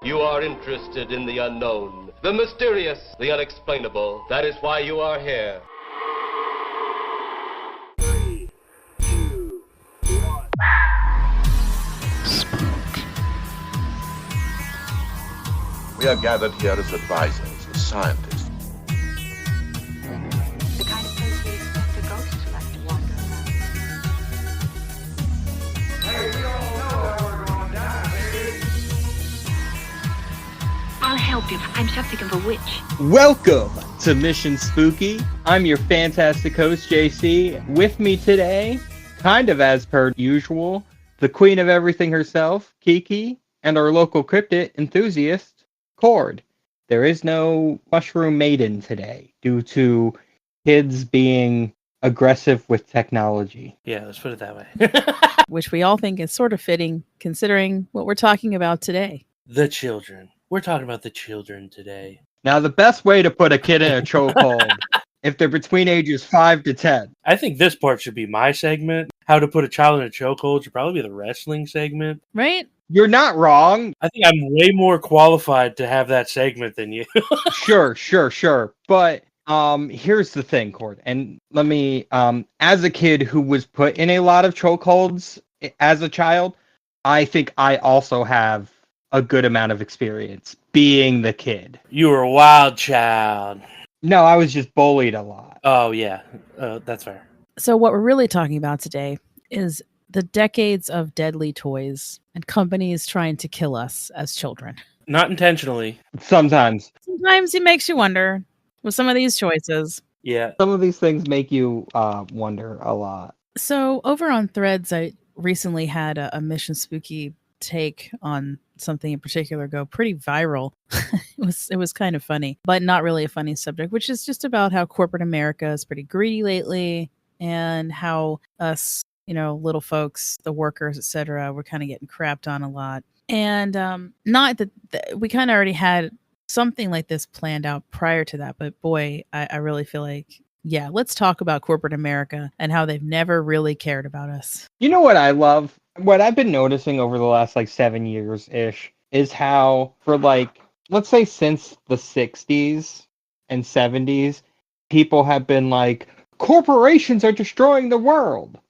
You are interested in the unknown, the mysterious, the unexplainable. That is why you are here. 3, 2, 1. Spook. We are gathered here as advisors, as scientists. The kind of place we expect a ghost to like to wander around. Hey, we all know that we're going down, baby. I'll help you. I'm something of a witch. Welcome to Mission Spooky. I'm your fantastic host, JC. With me today, kind of as per usual, the queen of everything herself, Kiki, and our local cryptid enthusiast, Cord. There is no Mushroom Maiden today due to kids being aggressive with technology. Yeah, let's put it that way. Which we all think is sort of fitting considering what we're talking about today. The children. We're talking about the children today. Now, the best way to put a kid in a chokehold, if they're between ages 5 to 10. I think this part should be my segment. How to put a child in a chokehold should probably be the wrestling segment. Right? You're not wrong. I think I'm way more qualified to have that segment than you. Sure. But here's the thing, Cord. And let me, as a kid who was put in a lot of chokeholds as a child, I think I also have a good amount of experience being the kid. You were a wild child. No, I was just bullied a lot. Oh, yeah. That's fair. So what we're really talking about today is the decades of deadly toys and companies trying to kill us as children. Not intentionally. Sometimes. Sometimes it makes you wonder with some of these choices. Yeah. Some of these things make you wonder a lot. So over on Threads, I recently had a Mission Spooky take on something in particular go pretty viral. It was kind of funny, but not really a funny subject, which is just about how corporate America is pretty greedy lately and how us, little folks, the workers, etc., we're kind of getting crapped on a lot. And not that we kind of already had something like this planned out prior to that, but boy, I really feel like, yeah, let's talk about corporate America and how they've never really cared about us. You know what I love? What I've been noticing over the last 7 years-ish is how for let's say since the 60s and 70s, people have been like, corporations are destroying the world.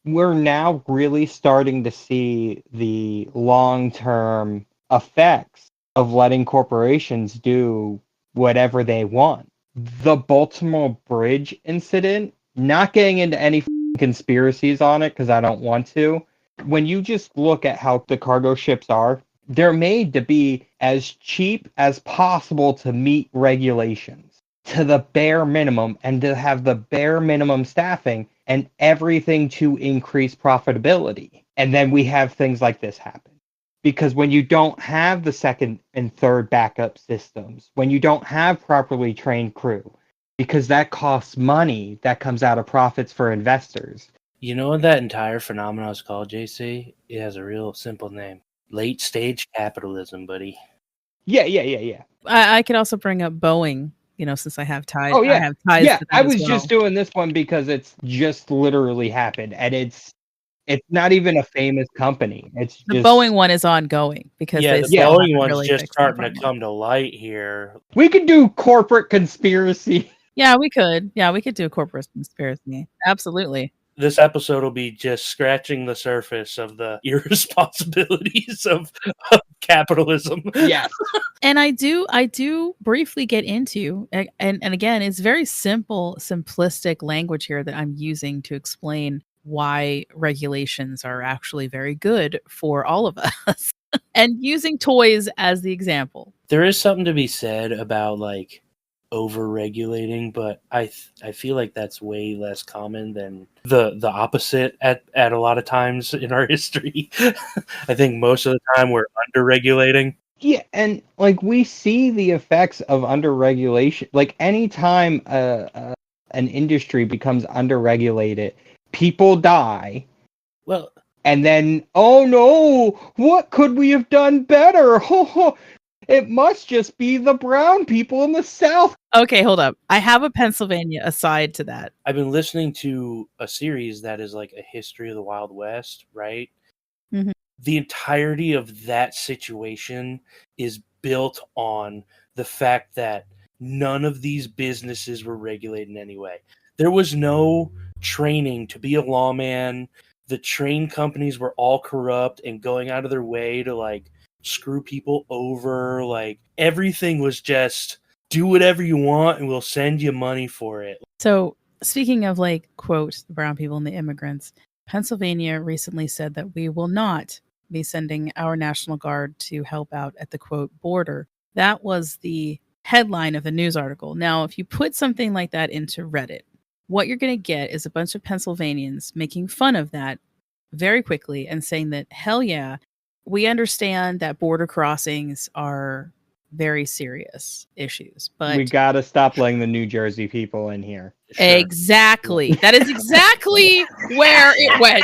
We're now really starting to see the long-term effects of letting corporations do whatever they want. The Baltimore Bridge incident, not getting into any conspiracies on it because I don't want to. When you just look at how the cargo ships are, they're made to be as cheap as possible to meet regulations to the bare minimum and to have the bare minimum staffing and everything to increase profitability. And then we have things like this happen. Because when you don't have the second and third backup systems, when you don't have properly trained crew, because that costs money that comes out of profits for investors. You know what that entire phenomenon is called, JC? It has a real simple name. Late stage capitalism, buddy. Yeah. I could also bring up Boeing, since I have ties. Oh, yeah. I have ties to them I was as well. just doing this one because it's just literally happened. And it's not even a famous company. It's the just... Boeing one is ongoing because the they Boeing one's really just starting to come to light here. We could do corporate conspiracy. Yeah, we could. Yeah, we could do a corporate conspiracy. Absolutely. This episode will be just scratching the surface of the irresponsibilities of capitalism. Yes. And I do briefly get into, and again, it's very simplistic language here that I'm using to explain why regulations are actually very good for all of us. And using toys as the example. There is something to be said about over-regulating, but I feel like that's way less common than the opposite at a lot of times in our history. I think most of the time we're under-regulating. Yeah, and we see the effects of under-regulation. Anytime an industry becomes under-regulated, people die. Well, and then, oh no, what could we have done better? It must just be the brown people in the South. Okay, hold up. I have a Pennsylvania aside to that. I've been listening to a series that is like a history of the Wild West, right? Mm-hmm. the entirety of that situation is built on the fact that none of these businesses were regulated in any way. There was no training to be a lawman. The train companies were all corrupt and going out of their way to like screw people over. Like everything was just do whatever you want and we'll send you money for it. So, speaking of like, quote, the brown people and the immigrants, Pennsylvania recently said that we will not be sending our National Guard to help out at the quote border. That was the headline of the news article. Now, if you put something like that into Reddit, what you're going to get is a bunch of Pennsylvanians making fun of that very quickly and saying that, hell yeah, we understand that border crossings are very serious issues, but We gotta stop letting the New Jersey people in here. Sure. exactly. That is exactly where it went.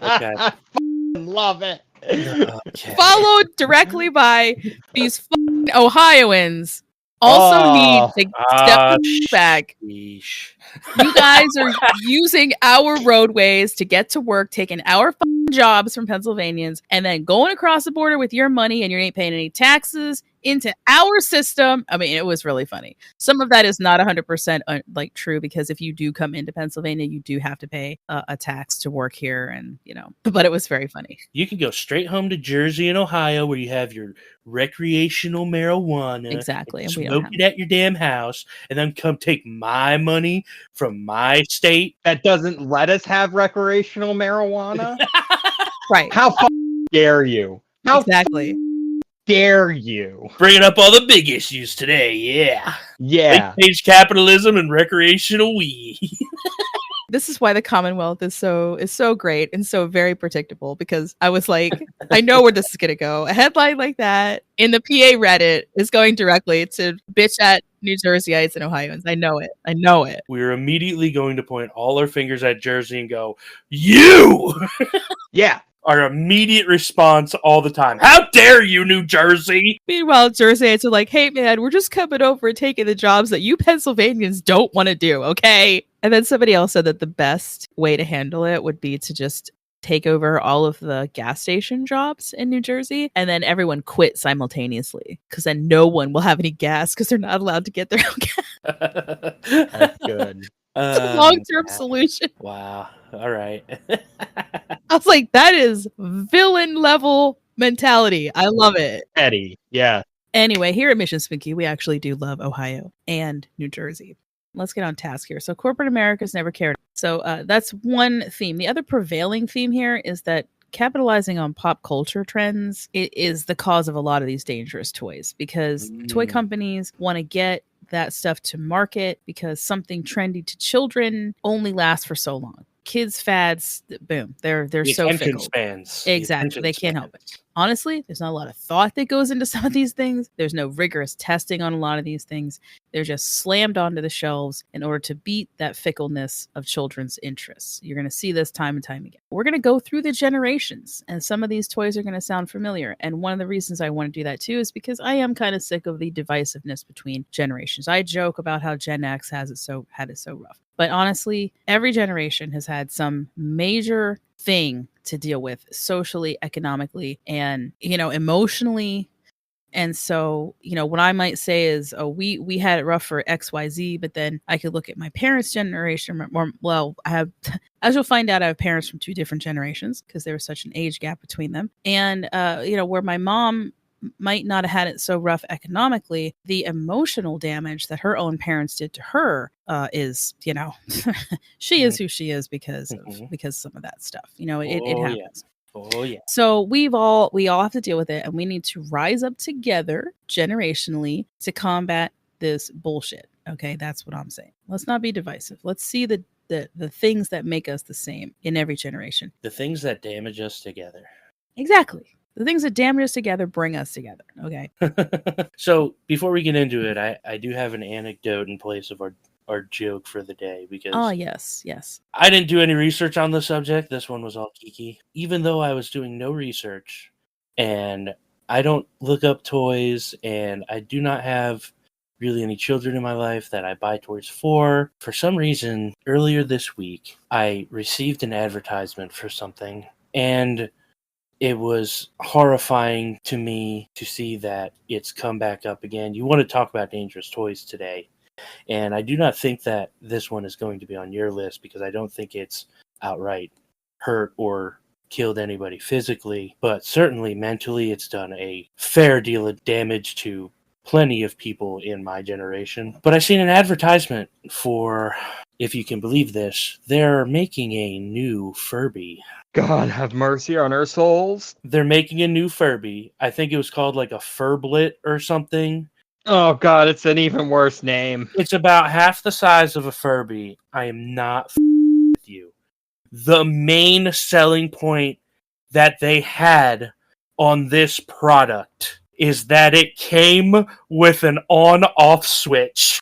Okay. Love it. Okay. Followed directly by these fucking Ohioans also Oh. need to step back. Sheesh. You guys are using our roadways to get to work, taking our fucking jobs from Pennsylvanians, and then going across the border with your money, and you ain't paying any taxes into our system. I mean, it was really funny. Some of that is not 100% like true, because if you do come into Pennsylvania, you do have to pay a tax to work here, and but it was very funny. You can go straight home to Jersey and Ohio where you have your recreational marijuana. Exactly. And And we don't smoke have it at your damn house and then come take my money from my state. That doesn't let us have recreational marijuana? right. How dare you? How Exactly. dare you? Bringing up all the big issues today, yeah. Yeah. Late-stage capitalism and recreational weed. This is why the Commonwealth is so great and so very predictable, because I was like, I know where this is going to go. A headline like that in the PA Reddit is going directly to bitch at New Jerseyites and Ohioans. I know it. I know it. We're immediately going to point all our fingers at Jersey and go, you! Yeah. Our immediate response all the time. How dare you, New Jersey? Meanwhile, Jerseyites are like, hey, man, we're just coming over and taking the jobs that you Pennsylvanians don't want to do, okay? And then somebody else said that the best way to handle it would be to just take over all of the gas station jobs in New Jersey, and then everyone quit simultaneously, because then no one will have any gas because they're not allowed to get their own gas. That's good. It's a long-term solution. Wow. All right. I was like, that is villain level mentality. I love it. Eddie. Yeah. Anyway, here at Mission Spooky, we actually do love Ohio and New Jersey. Let's get on task here. So corporate America's never cared. So that's one theme. The other prevailing theme here is that capitalizing on pop culture trends is the cause of a lot of these dangerous toys, because toy companies want to get that stuff to market because something trendy to children only lasts for so long. Kids fads, boom, they're The so attention fickle. spans. Exactly. They can't help it. Honestly, there's not a lot of thought that goes into some of these things. There's no rigorous testing on a lot of these things. They're just slammed onto the shelves in order to beat that fickleness of children's interests. You're going to see this time and time again. We're going to go through the generations, and some of these toys are going to sound familiar. And one of the reasons I want to do that too is because I am kind of sick of the divisiveness between generations. I joke about how Gen X had it so rough. But honestly, every generation has had some major thing to deal with socially, economically, and, emotionally. And so, what I might say is, oh, we had it rough for XYZ, but then I could look at my parents' generation. As you'll find out, I have parents from two different generations because there was such an age gap between them. And, where my mom might not have had it so rough economically, the emotional damage that her own parents did to her is, she is who she is because of some of that stuff. It happens. Oh yeah. So we all have to deal with it, and we need to rise up together generationally to combat this bullshit. Okay, that's what I'm saying. Let's not be divisive. Let's see the things that make us the same in every generation. The things that damage us together. Exactly. The things that damage us together bring us together. Okay. So before we get into it, I do have an anecdote in place of our joke for the day, because yes. I didn't do any research on the subject. This one was all geeky. Even though I was doing no research, and I don't look up toys, and I do not have really any children in my life that I buy toys for some reason, earlier this week, I received an advertisement for something, and it was horrifying to me to see that it's come back up again. You want to talk about dangerous toys today, and I do not think that this one is going to be on your list because I don't think it's outright hurt or killed anybody physically, but certainly mentally it's done a fair deal of damage to plenty of people in my generation. But I've seen an advertisement for, if you can believe this, they're making a new Furby. God have mercy on our souls. They're making a new Furby. I think it was called like a Furblet or something. Oh God, it's an even worse name. It's about half the size of a Furby. I am not with you. The main selling point that they had on this product is that it came with an on-off switch.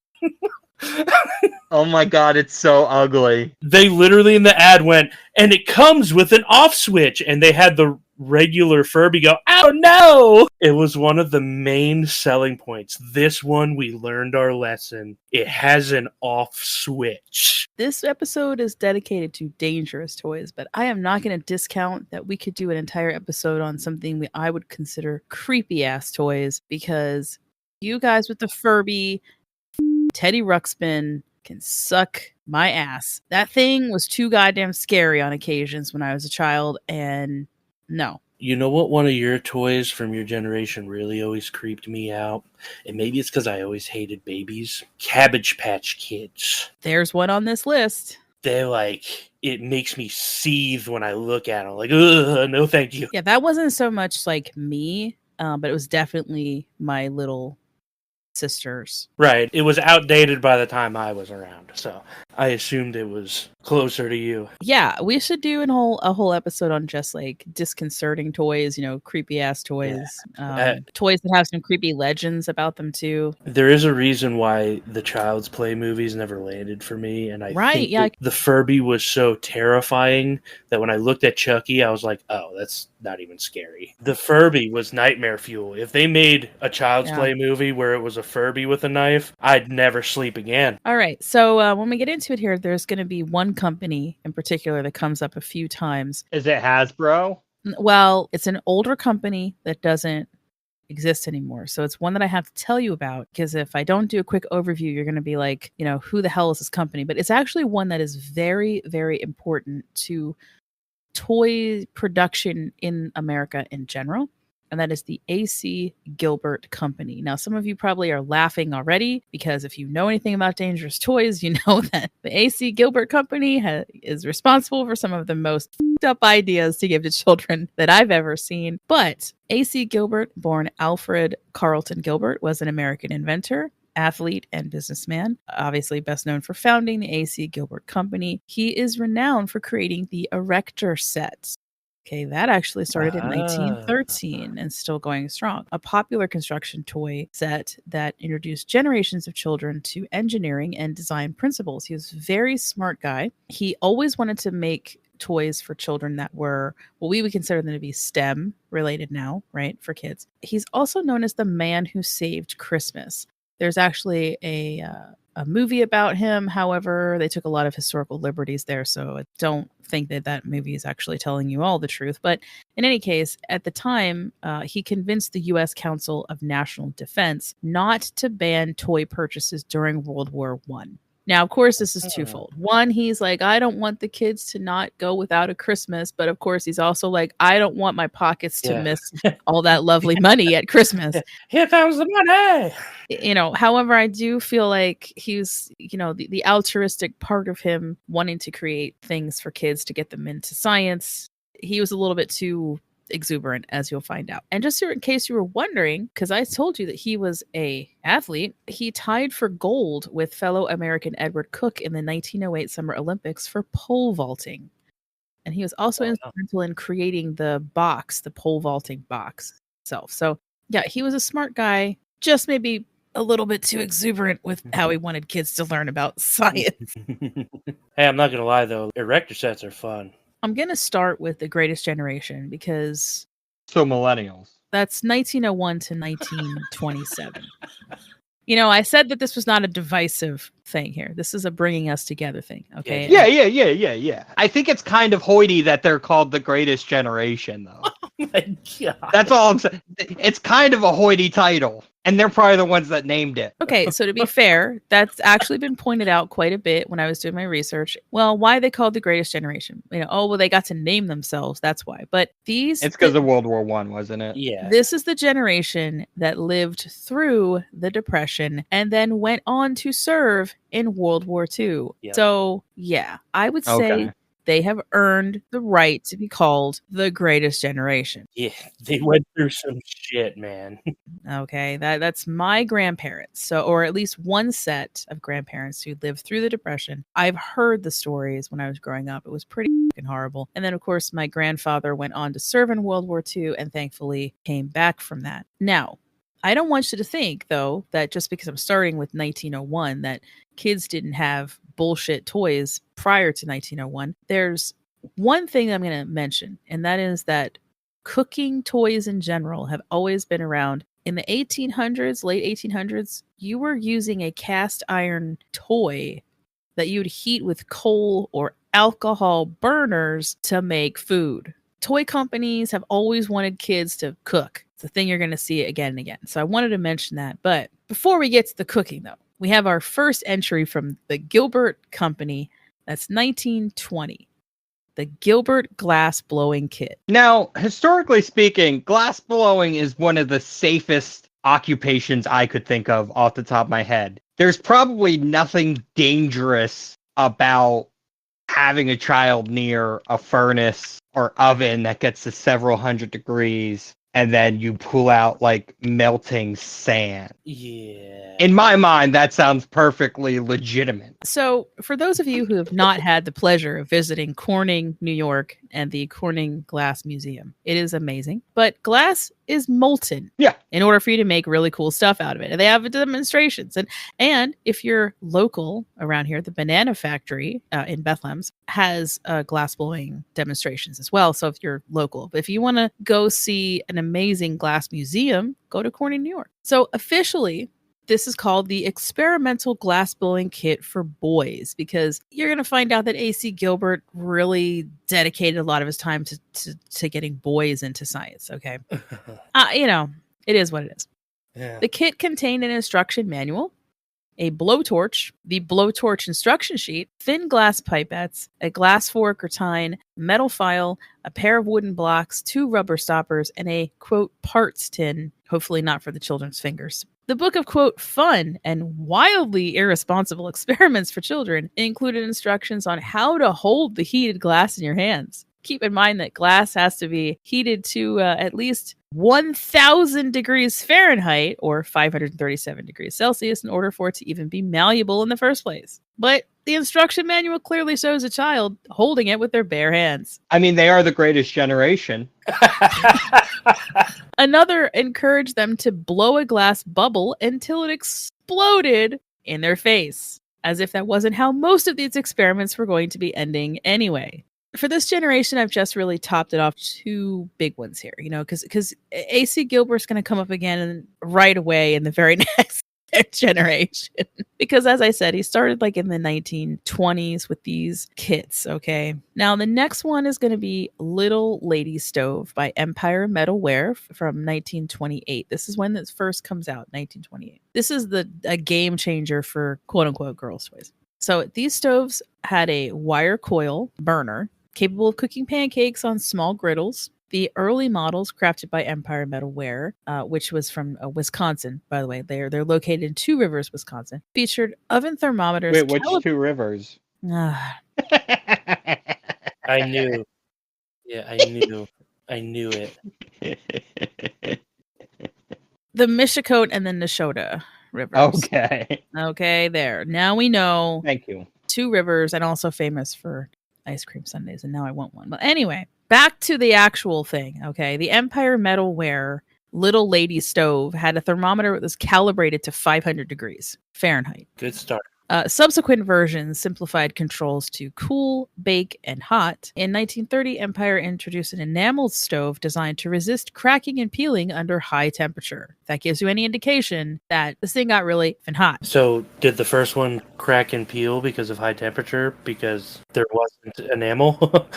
Oh my God, it's so ugly. They literally in the ad went, and it comes with an off switch, and they had the regular Furby go, oh no! It was one of the main selling points. This one, we learned our lesson. It has an off switch. This episode is dedicated to dangerous toys, but I am not going to discount that we could do an entire episode on something I would consider creepy ass toys, because you guys with the Furby, Teddy Ruxpin can suck my ass. That thing was too goddamn scary on occasions when I was a child, and no. You know what one of your toys from your generation really always creeped me out? And maybe it's because I always hated babies. Cabbage Patch Kids. There's one on this list. They're like, it makes me seethe when I look at them. Like, ugh, no thank you. Yeah, that wasn't so much like me, but it was definitely my little sisters. Right. It was outdated by the time I was around, so I assumed it was closer to you. Yeah, we should do a whole episode on just like disconcerting toys, creepy ass toys. Toys that have some creepy legends about them too. There is a reason why the Child's Play movies never landed for me, and I think yeah. the Furby was so terrifying that when I looked at Chucky, I was like, oh, that's not even scary. The Furby was nightmare fuel. If they made a Child's Play movie where it was a Furby with a knife, I'd never sleep again. All right, so when we get into it here, there's going to be one company in particular that comes up a few times. Is it Hasbro? Well, it's an older company that doesn't exist anymore. So it's one that I have to tell you about, because if I don't do a quick overview, you're going to be like, who the hell is this company? But it's actually one that is very, very important to toy production in America in general. And that is the A.C. Gilbert Company. Now, some of you probably are laughing already, because if you know anything about dangerous toys, you know that the A.C. Gilbert Company is responsible for some of the most f***ed up ideas to give to children that I've ever seen. But A.C. Gilbert, born Alfred Carlton Gilbert, was an American inventor, athlete, and businessman, obviously best known for founding the A.C. Gilbert Company. He is renowned for creating the Erector set. Okay, that actually started in 1913 and still going strong. A popular construction toy set that introduced generations of children to engineering and design principles. He was a very smart guy. He always wanted to make toys for children that were what we would consider them to be STEM related now, right, for kids. He's also known as the man who saved Christmas. There's actually a movie about him. However, they took a lot of historical liberties there, so I don't think that movie is actually telling you all the truth. But in any case, at the time, he convinced the U.S. Council of National Defense not to ban toy purchases during World War I. Now, of course, this is twofold. One, he's like, I don't want the kids to not go without a Christmas. But of course, he's also like, I don't want my pockets to miss all that lovely money at Christmas. Here comes the money. However, I do feel like he's, the altruistic part of him wanting to create things for kids to get them into science. He was a little bit too exuberant, as you'll find out. And just in case you were wondering, because I told you that he was a athlete, he tied for gold with fellow American Edward Cook in the 1908 Summer Olympics for pole vaulting. And he was also instrumental in creating the pole vaulting box itself. So yeah, he was a smart guy, just maybe a little bit too exuberant with how he wanted kids to learn about science. Hey, I'm not gonna lie though, erector sets are fun. I'm going to start with The Greatest Generation, because So millennials. that's 1901 to 1927. I said that this was not a divisive thing here. This is a bringing us together thing, okay? Yeah. I think it's kind of hoity that they're called The Greatest Generation, though. My God. That's all I'm saying. It's kind of a hoity title, and they're probably the ones that named it. Okay, so to be fair, that's actually been pointed out quite a bit when I was doing my research. Well, why they called the Greatest Generation? They got to name themselves. That's why. But It's because of World War One, wasn't it? Yeah. this is the generation that lived through the Depression and then went on to serve in World War II. Yep. So, yeah, I would say Okay. they have earned the right to be called the Greatest Generation. Yeah. They went through some shit, man. Okay, that's my grandparents. Or at least one set of grandparents who lived through the Depression. I've heard the stories when I was growing up. It was pretty fucking horrible. And then, of course, my grandfather went on to serve in World War II and thankfully came back from that. Now, I don't want you to think, though, that just because I'm starting with 1901, that kids didn't have bullshit toys prior to 1901. There's one thing I'm going to mention, and that is that cooking toys in general have always been around. In the 1800s, late 1800s, you were using a cast iron toy that you would heat with coal or alcohol burners to make food. Toy companies have always wanted kids to cook. It's a thing you're going to see again and again. So I wanted to mention that. But before we get to the cooking, though, we have our first entry from the Gilbert Company. That's 1920. The Gilbert Glass Blowing Kit. Now, historically speaking, glass blowing is one of the safest occupations I could think of off the top of my head. There's probably nothing dangerous about having a child near a furnace or oven that gets to several hundred degrees and then you pull out like melting sand. Yeah. In my mind, that sounds perfectly legitimate. So, for those of you who have not had the pleasure of visiting Corning, New York, and the Corning Glass Museum, it is amazing. But glass is molten. Yeah. In order for you to make really cool stuff out of it. And they have demonstrations. And if you're local around here, the Banana Factory in Bethlehem's has glass blowing demonstrations as well. So if you're local, but if you want to go see an amazing glass museum, go to Corning, New York. So officially, this is called the Experimental Glass Blowing Kit for Boys, because you're going to find out that A.C. Gilbert really dedicated a lot of his time to getting boys into science, okay? It is what it is. Yeah. The kit contained an instruction manual, a blowtorch, the blowtorch instruction sheet, thin glass pipettes, a glass fork or tine, metal file, a pair of wooden blocks, 2 rubber stoppers, and a, quote, parts tin, hopefully not for the children's fingers. The book of, quote, fun and wildly irresponsible experiments for children included instructions on how to hold the heated glass in your hands. Keep in mind that glass has to be heated to at least 1,000 degrees Fahrenheit or 537 degrees Celsius in order for it to even be malleable in the first place. But the instruction manual clearly shows a child holding it with their bare hands. I mean, they are the greatest generation. Another encouraged them to blow a glass bubble until it exploded in their face, as if that wasn't how most of these experiments were going to be ending anyway. For this generation, I've just really topped it off 2 big ones here, because A.C. Gilbert's going to come up again right away in the very next generation. Because as I said, he started like in the 1920s with these kits, okay? Now, the next one is going to be Little Lady Stove by Empire Metalware from 1928. This is when this first comes out, 1928. This is a game changer for quote-unquote girls' toys. So these stoves had a wire coil burner capable of cooking pancakes on small griddles. The early models, crafted by Empire Metalware, which was from Wisconsin, by the way, they're located in Two Rivers, Wisconsin, featured oven thermometers. Wait, which 2 rivers? Ah, I knew. Yeah, I knew it. the Mishicote and the Neshota rivers. Okay. Okay, there. Now we know Thank you. 2 Rivers, and also famous for ice cream sundaes, and now I want one. But anyway, back to the actual thing, okay? The Empire Metalware Little Lady Stove had a thermometer that was calibrated to 500 degrees Fahrenheit. Good start. Subsequent versions simplified controls to cool, bake, and hot. In 1930, Empire introduced an enameled stove designed to resist cracking and peeling under high temperature. If that gives you any indication that this thing got really effing hot. So, did the first one crack and peel because of high temperature? Because there wasn't enamel?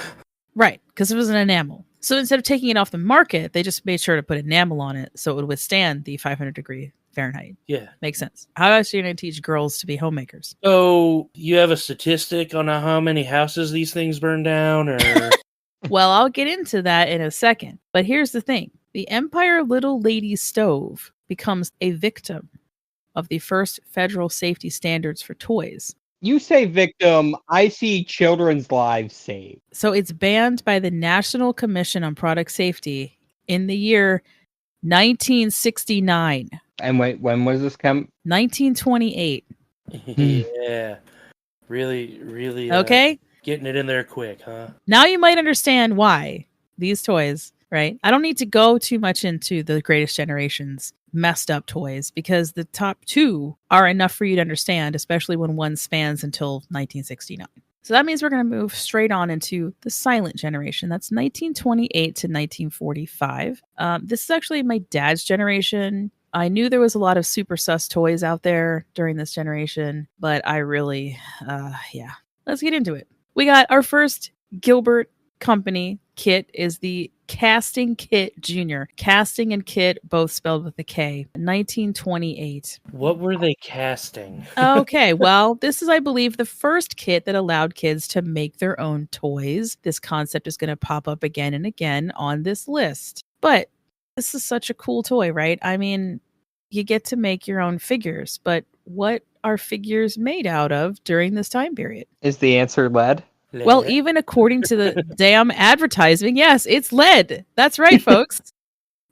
Right, because it was an enamel. So instead of taking it off the market, they just made sure to put enamel on it so it would withstand the 500-degree Fahrenheit. Yeah. Makes sense. How else are you going to teach girls to be homemakers? So you have a statistic on how many houses these things burn down, or Well, I'll get into that in a second. But here's the thing. The Empire Little Lady Stove becomes a victim of the first federal safety standards for toys. You say victim, I see children's lives saved. So it's banned by the National Commission on Product Safety in the year 1969. And wait, when was this come? 1928. yeah, really. Okay? Getting it in there quick, huh? Now you might understand why these toys, right? I don't need to go too much into the Greatest Generation's messed up toys because the top two are enough for you to understand, especially when one spans until 1969. So that means we're going to move straight on into the silent generation. That's 1928 to 1945. This is actually my dad's generation. I knew there was a lot of super sus toys out there during this generation, but I really, let's get into it. We got our first Gilbert Company kit is the Casting Kit Junior. Casting and Kit, both spelled with a K. 1928. What were they casting? Okay, well, this is, I believe, the first kit that allowed kids to make their own toys. This concept is going to pop up again and again on this list. But this is such a cool toy, right? I mean, you get to make your own figures, but what are figures made out of during this time period? Is the answer lead? Well, even according to the damn advertising, yes, it's lead. That's right, folks.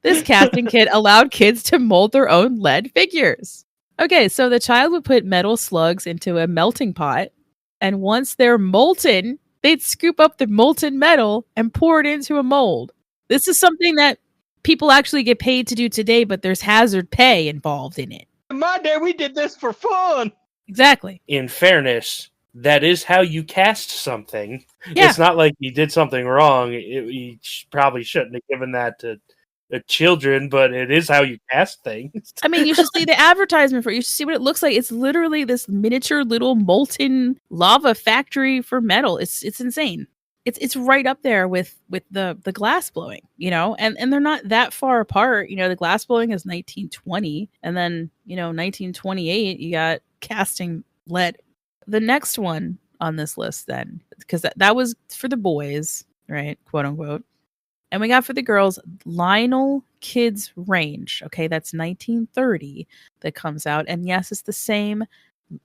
This casting kit allowed kids to mold their own lead figures. Okay, so the child would put metal slugs into a melting pot, and once they're molten, they'd scoop up the molten metal and pour it into a mold. This is something that people actually get paid to do today, but there's hazard pay involved in it. In my day, we did this for fun. Exactly. In fairness, that is how you cast something. Yeah. It's not like you did something wrong. You probably shouldn't have given that to children, but it is how you cast things. I mean, you should see the advertisement for it. You should see what it looks like. It's literally this miniature little molten lava factory for metal. It's insane. It's right up there with the glass blowing, you know, and they're not that far apart. You know, the glass blowing is 1920, and then, you know, 1928, you got casting lead. The next one on this list, then, because that was for the boys, right, quote unquote, and we got for the girls Lionel Kids Range. Okay, that's 1930 that comes out, and yes, it's the same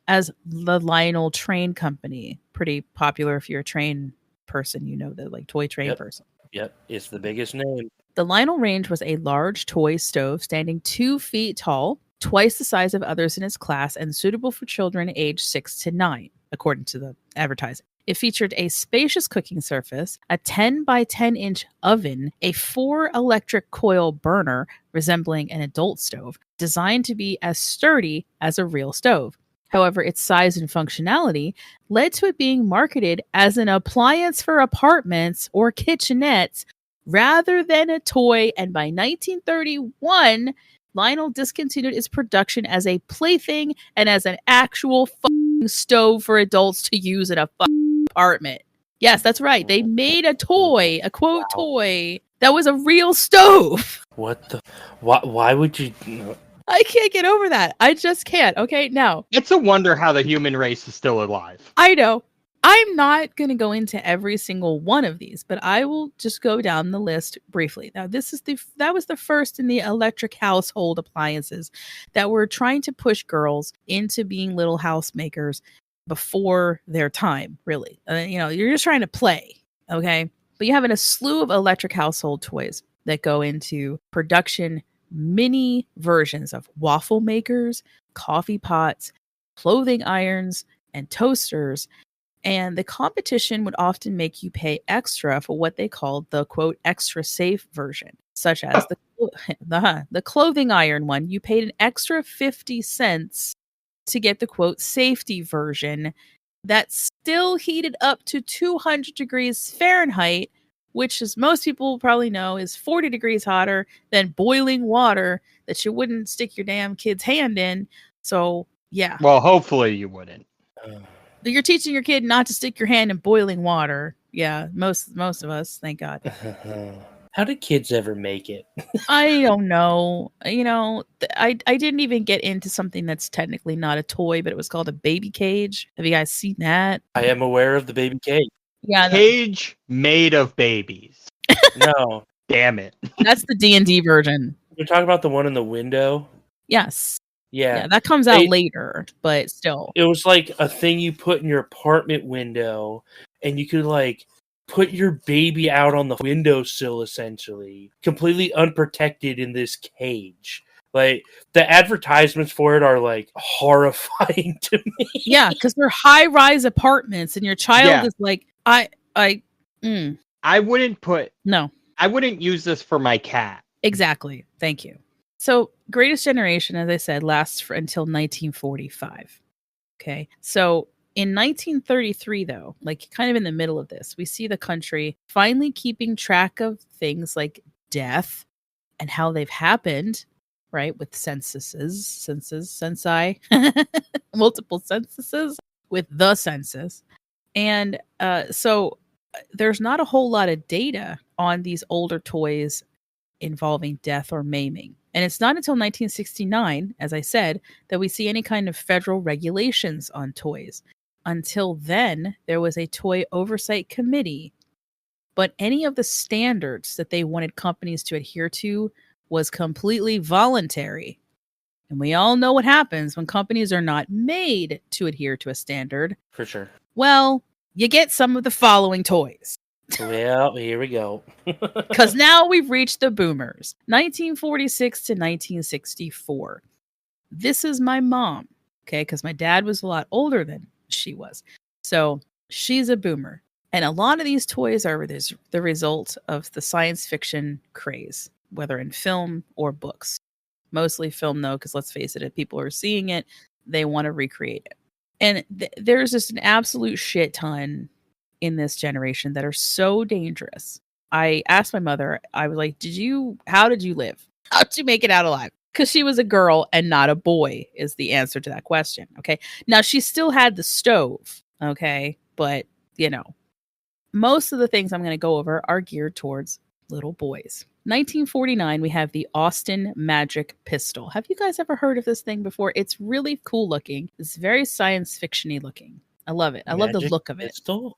as the Lionel Train Company. Pretty popular if you're a train person, you know, the like toy train person. Yep, it's the biggest name. The Lionel Range was a large toy stove standing 2 feet tall, twice the size of others in its class, and suitable for children aged 6 to 9, according to the advertising. It featured a spacious cooking surface, a 10 by 10 inch oven, a 4 electric coil burner resembling an adult stove, designed to be as sturdy as a real stove. However, its size and functionality led to it being marketed as an appliance for apartments or kitchenettes rather than a toy, and by 1931, Lionel discontinued its production as a plaything and as an actual fucking stove for adults to use in a fucking apartment. Yes, that's right. They made a toy, a quote toy, that was a real stove. What the? Why would you? I can't get over that. I just can't. Okay, now. It's a wonder how the human race is still alive. I know. I'm not going to go into every single one of these, but I will just go down the list briefly. Now, that was the first in the electric household appliances that were trying to push girls into being little housemakers before their time, really. You know, you're just trying to play, okay? But you have a slew of electric household toys that go into production mini versions of waffle makers, coffee pots, clothing irons, and toasters. And the competition would often make you pay extra for what they called the quote extra safe version, such as the clothing iron one. You paid an extra 50 cents to get the quote safety version that still heated up to 200 degrees Fahrenheit, which, as most people probably know, is 40 degrees hotter than boiling water that you wouldn't stick your damn kid's hand in. So, yeah. Well, hopefully you wouldn't. You're teaching your kid not to stick your hand in boiling water. Yeah, most of us, thank God. How did kids ever make it? I don't know. You know, I didn't even get into something that's technically not a toy, but it was called a baby cage. Have you guys seen that? I am aware of the baby cake. Yeah, Cage made of babies. No. Damn it. that's the D&D version. You're talking about the one in the window? Yes. Yeah. Yeah, that comes out It- later, but still. It was like a thing you put in your apartment window, and you could like put your baby out on the windowsill, essentially, completely unprotected in this cage. Like, the advertisements for it are like horrifying to me. Yeah, because they're high-rise apartments, and your child Yeah. is like, I wouldn't use this for my cat. exactly. Thank you. So, Greatest Generation, as I said, lasts until 1945. Okay. So, in 1933, though, like kind of in the middle of this, we see the country finally keeping track of things like death and how they've happened, right? With censi, multiple censuses with the census. And so there's not a whole lot of data on these older toys involving death or maiming. And it's not until 1969, as I said, that we see any kind of federal regulations on toys. Until then, there was a toy oversight committee, but any of the standards that they wanted companies to adhere to was completely voluntary. And we all know what happens when companies are not made to adhere to a standard. For sure. Well, you get some of the following toys. Well, here we go. Because now we've reached the boomers, 1946 to 1964. This is my mom, okay? Because my dad was a lot older than she was. So she's a boomer. And a lot of these toys are the result of the science fiction craze, whether in film or books. Mostly film, though, because let's face it, if people are seeing it, they want to recreate it. And there's just an absolute shit ton in this generation that are so dangerous. I asked my mother, I was like, how did you live? How'd you make it out alive? Because she was a girl and not a boy is the answer to that question. Okay. Now she still had the stove. Okay. But, most of the things I'm going to go over are geared towards little boys. 1949, we have the Austin Magic Pistol. Have you guys ever heard of this thing before? It's really cool looking. It's very science fiction-y looking. I love it. I love the look of it. Pistol?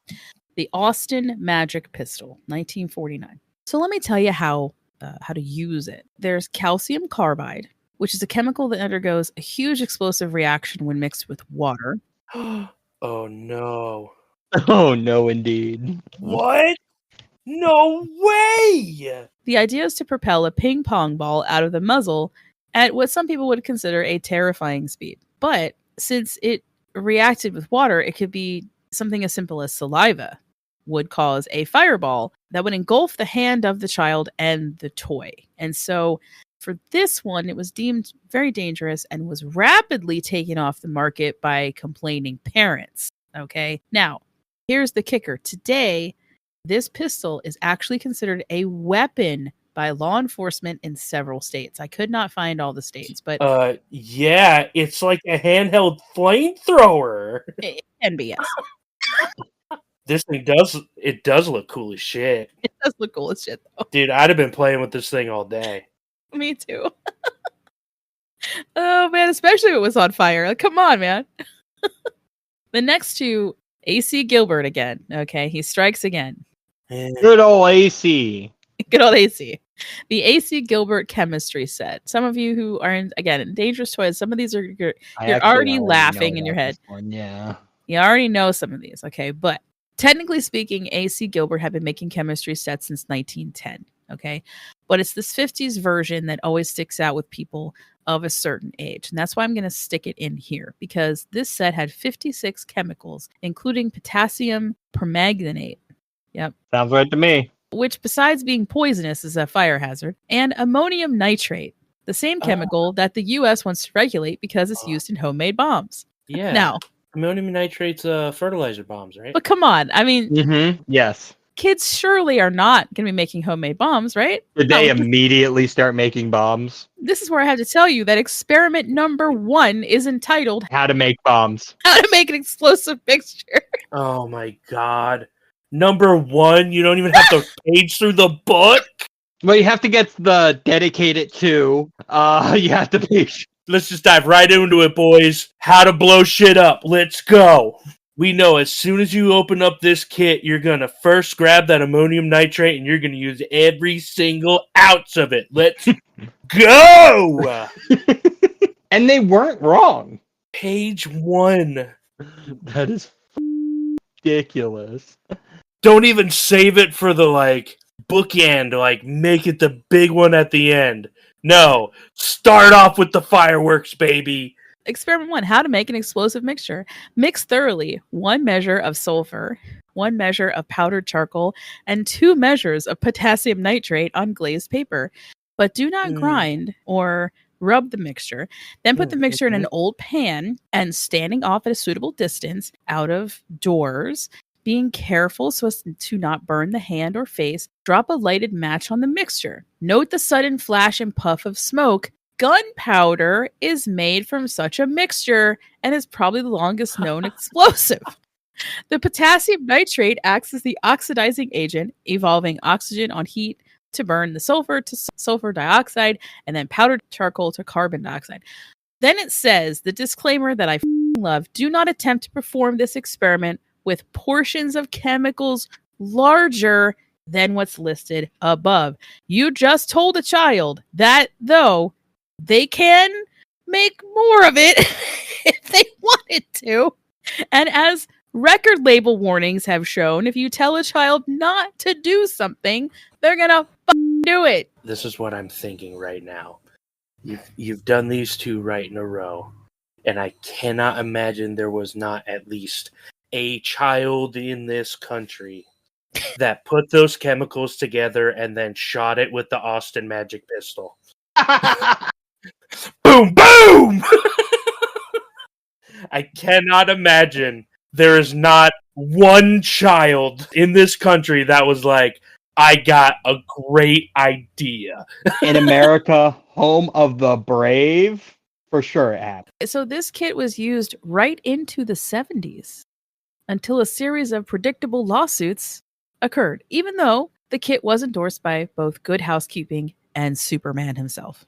The Austin Magic Pistol, 1949. So let me tell you how to use it. There's calcium carbide, which is a chemical that undergoes a huge explosive reaction when mixed with water. Oh, no. Oh, no, indeed. What? No way! The idea is to propel a ping pong ball out of the muzzle at what some people would consider a terrifying speed. But since it reacted with water, it could be something as simple as saliva would cause a fireball that would engulf the hand of the child and the toy. And so for this one, it was deemed very dangerous and was rapidly taken off the market by complaining parents. Okay. Now, here's the kicker. Today, this pistol is actually considered a weapon by law enforcement in several states. I could not find all the states, but yeah, it's like a handheld flamethrower. it can be, yes. This thing does look cool as shit. It does look cool as shit, though. Dude, I'd have been playing with this thing all day. Me too. Oh, man, especially if it was on fire. Like, come on, man. The next two, A.C. Gilbert again. Okay, he strikes again. Good old AC. Good old AC. The A.C. Gilbert chemistry set. Some of you who are in Dangerous Toys, some of these you're already laughing in your head. Yeah. You already know some of these, okay? But technically speaking, A.C. Gilbert had been making chemistry sets since 1910, okay? But it's this 50s version that always sticks out with people of a certain age. And that's why I'm going to stick it in here, because this set had 56 chemicals, including potassium permanganate. Yep. Sounds right to me. Which, besides being poisonous, is a fire hazard, and ammonium nitrate, the same chemical that the U.S. wants to regulate because it's used in homemade bombs. Yeah. Now, ammonium nitrate's fertilizer bombs, right? but come on. I mean, Mm-hmm. Yes. kids surely are not going to be making homemade bombs, right? Did they immediately start making bombs? This is where I have to tell you that experiment number 1 is entitled How to make bombs. How to Make an Explosive Mixture. Oh my god. Number 1, you don't even have to page through the book? Well, you have to get the dedicated to. You have to be. Let's just dive right into it, boys. How to blow shit up. Let's go. We know as soon as you open up this kit, you're going to first grab that ammonium nitrate and you're going to use every single ounce of it. Let's go! And they weren't wrong. Page 1. That is ridiculous. Don't even save it for the, bookend. Make it the big one at the end. No. Start off with the fireworks, baby. Experiment 1, how to make an explosive mixture. Mix thoroughly 1 measure of sulfur, 1 measure of powdered charcoal, and 2 measures of potassium nitrate on glazed paper. But do not grind or rub the mixture. Then put the mixture in an old pan and standing off at a suitable distance out of doors, being careful so as to not burn the hand or face, drop a lighted match on the mixture. Note the sudden flash and puff of smoke. Gunpowder is made from such a mixture and is probably the longest known explosive. The potassium nitrate acts as the oxidizing agent, evolving oxygen on heat to burn the sulfur to sulfur dioxide, and then powdered charcoal to carbon dioxide. Then it says, the disclaimer that I love, do not attempt to perform this experiment with portions of chemicals larger than what's listed above. You just told a child that, though, they can make more of it if they wanted to. And as record label warnings have shown, if you tell a child not to do something, they're gonna do it. This is what I'm thinking right now. You've done these 2 right in a row, and I cannot imagine there was not at least a child in this country that put those chemicals together and then shot it with the Austin Magic Pistol. Boom, boom! I cannot imagine there is not one child in this country that was like, I got a great idea. In America, home of the brave, for sure it happened. So this kit was used right into the 70s until a series of predictable lawsuits occurred, even though the kit was endorsed by both Good Housekeeping and Superman himself.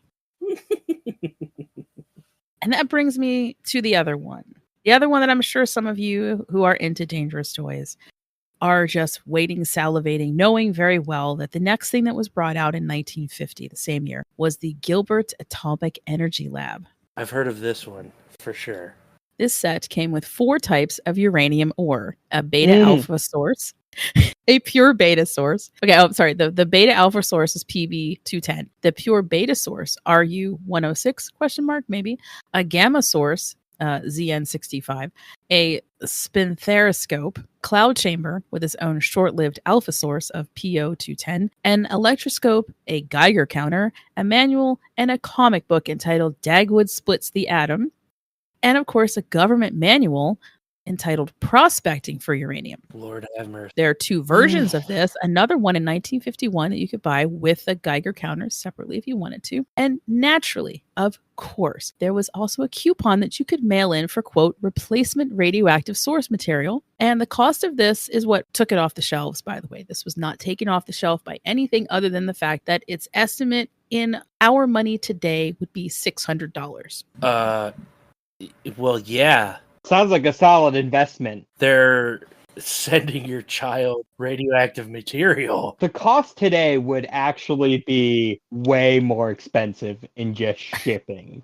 And that brings me to the other one. The other one that I'm sure some of you who are into dangerous toys are just waiting, salivating, knowing very well that the next thing that was brought out in 1950, the same year, was the Gilbert Atomic Energy Lab. I've heard of this one, for sure. This set came with 4 types of uranium ore, a beta alpha source, a pure beta source. Okay, sorry. The beta alpha source is PB210. The pure beta source, RU106, maybe. A gamma source, ZN65. A spinthariscope, cloud chamber with its own short-lived alpha source of PO210. An electroscope, a Geiger counter, a manual, and a comic book entitled Dagwood Splits the Atom. And of course, a government manual entitled Prospecting for Uranium. Lord have mercy. There are 2 versions of this. Another one in 1951 that you could buy with a Geiger counter separately if you wanted to. And naturally, of course, there was also a coupon that you could mail in for, quote, replacement radioactive source material. And the cost of this is what took it off the shelves, by the way. This was not taken off the shelf by anything other than the fact that its estimate in our money today would be $600. Well, yeah. Sounds like a solid investment. They're sending your child radioactive material. The cost today would actually be way more expensive in just shipping.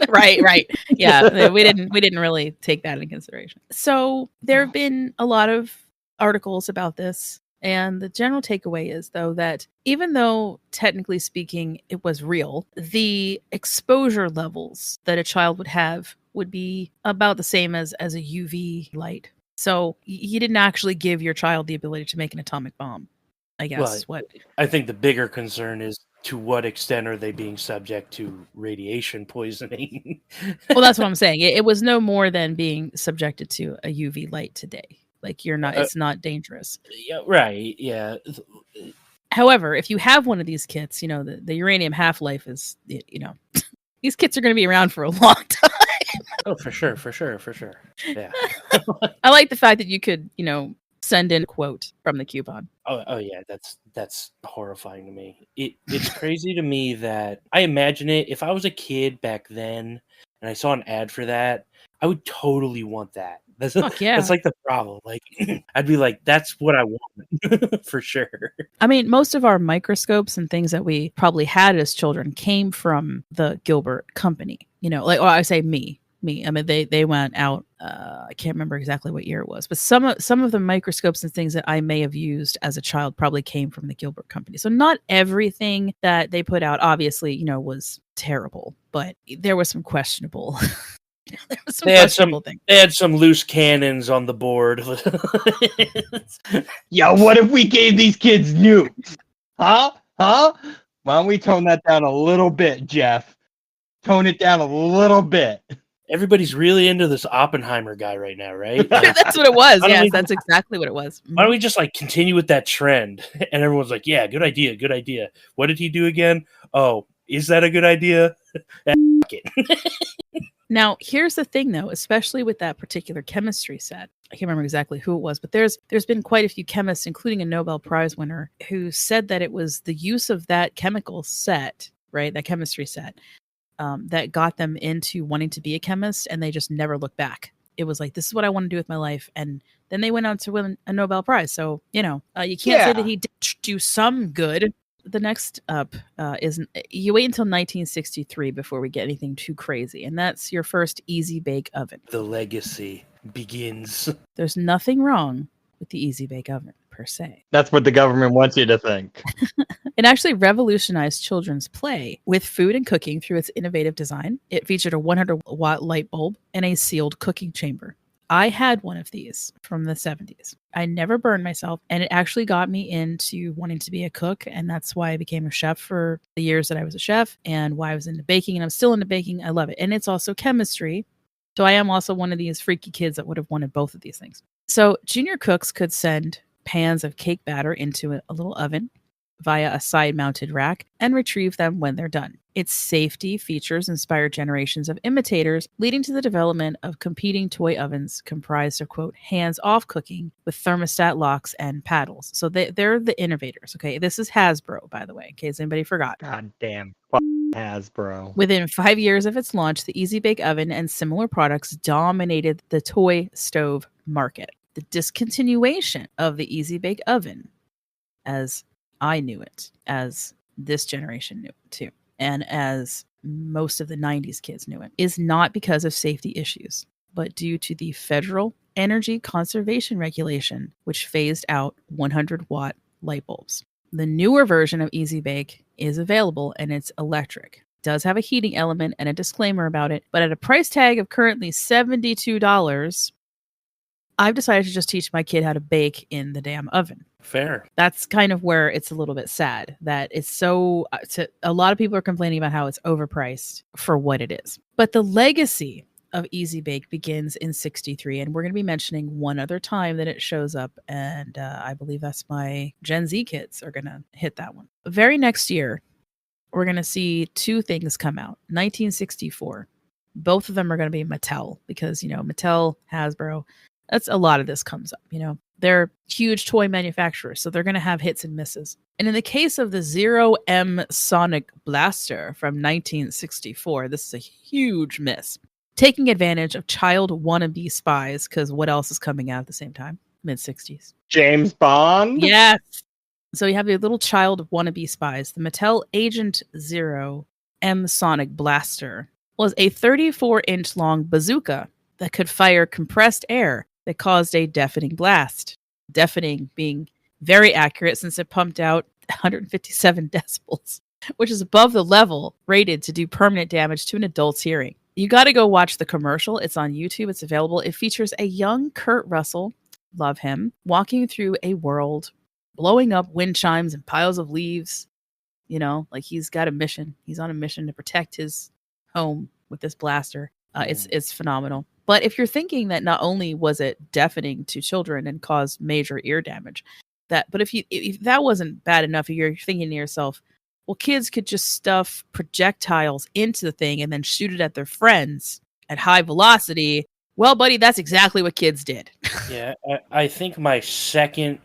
right. Yeah, we didn't really take that into consideration. So there have been a lot of articles about this. And the general takeaway is, though, that even though technically speaking it was real, the exposure levels that a child would have would be about the same as a UV light. So you didn't actually give your child the ability to make an atomic bomb, I guess. Well, I think the bigger concern is to what extent are they being subject to radiation poisoning? Well, that's what I'm saying. It was no more than being subjected to a UV light today. Like it's not dangerous. Yeah, right. Yeah. However, if you have one of these kits, the uranium half-life is, these kits are going to be around for a long time. Oh, for sure. Yeah. I like the fact that you could, Send in quote from the coupon. Oh yeah, that's horrifying to me. It's crazy to me that I imagine it. If I was a kid back then and I saw an ad for that, I would totally want that. Fuck yeah. That's like the problem. Like I'd be like, that's what I want for sure. I mean, most of our microscopes and things that we probably had as children came from the Gilbert Company. You know, like, or I say me. I mean, they went out. I can't remember exactly what year it was, but some of the microscopes and things that I may have used as a child probably came from the Gilbert Company. So not everything that they put out, obviously, you know, was terrible, but there was some questionable. There was some questionable things. They had some loose cannons on the board. Yeah, what if we gave these kids nukes? Huh? Why don't we tone that down a little bit, Jeff? Tone it down a little bit. Everybody's really into this Oppenheimer guy right now, right? Like, That's what it was. Why don't Yes, we- that's exactly what it was. why don't we just like continue with that trend? And everyone's like, yeah, good idea, good idea. What did he do again? Oh, is that a good idea? F- it. Now, here's the thing, though, especially with that particular chemistry set. I can't remember exactly who it was, but there's been quite a few chemists, including a Nobel Prize winner, who said that it was the use of that chemical set, right, that chemistry set, that got them into wanting to be a chemist, and they just never looked back. It was like, this is what I want to do with my life, and then they went on to win a Nobel Prize. So, you know, you can't say that he did do some good. The next up is you wait until 1963 before we get anything too crazy, and that's your first Easy Bake Oven. The legacy begins. There's nothing wrong with the Easy Bake Oven per se. That's what the government wants you to think. It actually revolutionized children's play with food and cooking through its innovative design. It featured a 100-watt light bulb and a sealed cooking chamber. I had one of these from the 70s. I never burned myself, and it actually got me into wanting to be a cook, and that's why I became a chef for the years that I was a chef, and why I was into baking, and I'm still into baking. I love it. And it's also chemistry. So I am also one of these freaky kids that would have wanted both of these things. So junior cooks could send pans of cake batter into a little oven via a side-mounted rack and retrieve them when they're done. Its safety features inspired generations of imitators, leading to the development of competing toy ovens comprised of, quote, hands-off cooking with thermostat locks and paddles. So they're the innovators, okay? This is Hasbro, by the way, in case anybody forgot. God damn. Hasbro. Within 5 years of its launch, the Easy Bake Oven and similar products dominated the toy stove market. The discontinuation of the Easy Bake Oven, as I knew it, as this generation knew it too, and as most of the 90s kids knew it, is not because of safety issues, but due to the Federal Energy Conservation Regulation, which phased out 100-watt light bulbs. The newer version of Easy Bake is available, and it's electric. It does have a heating element and a disclaimer about it, but at a price tag of currently $72, I've decided to just teach my kid how to bake in the damn oven. Fair. That's kind of where it's a little bit sad that it's so, a lot of people are complaining about how it's overpriced for what it is. But the legacy of Easy Bake begins in 63, and we're going to be mentioning one other time that it shows up, and I believe that's my Gen Z kids are going to hit that one. The very next year, we're going to see two things come out. 1964. Both of them are going to be Mattel because, you know, Mattel, Hasbro, that's a lot of this comes up, you know. They're huge toy manufacturers, so they're going to have hits and misses. And in the case of the Zero M Sonic Blaster from 1964, this is a huge miss. Taking advantage of child wannabe spies, because what else is coming out at the same time? Mid-60s. James Bond? Yes! So you have your little child wannabe spies. The Mattel Agent Zero M Sonic Blaster was a 34-inch long bazooka that could fire compressed air that caused a deafening blast. Deafening being very accurate since it pumped out 157 decibels, which is above the level rated to do permanent damage to an adult's hearing. You got to go watch the commercial. It's on YouTube. It's available. It features a young Kurt Russell, love him, walking through a world, blowing up wind chimes and piles of leaves. You know, like he's got a mission. He's on a mission to protect his home with this blaster. It's phenomenal. But if you're thinking that not only was it deafening to children and caused major ear damage, but if that wasn't bad enough, you're thinking to yourself, well, kids could just stuff projectiles into the thing and then shoot it at their friends at high velocity. Well, buddy, that's exactly what kids did. Yeah, I think my second,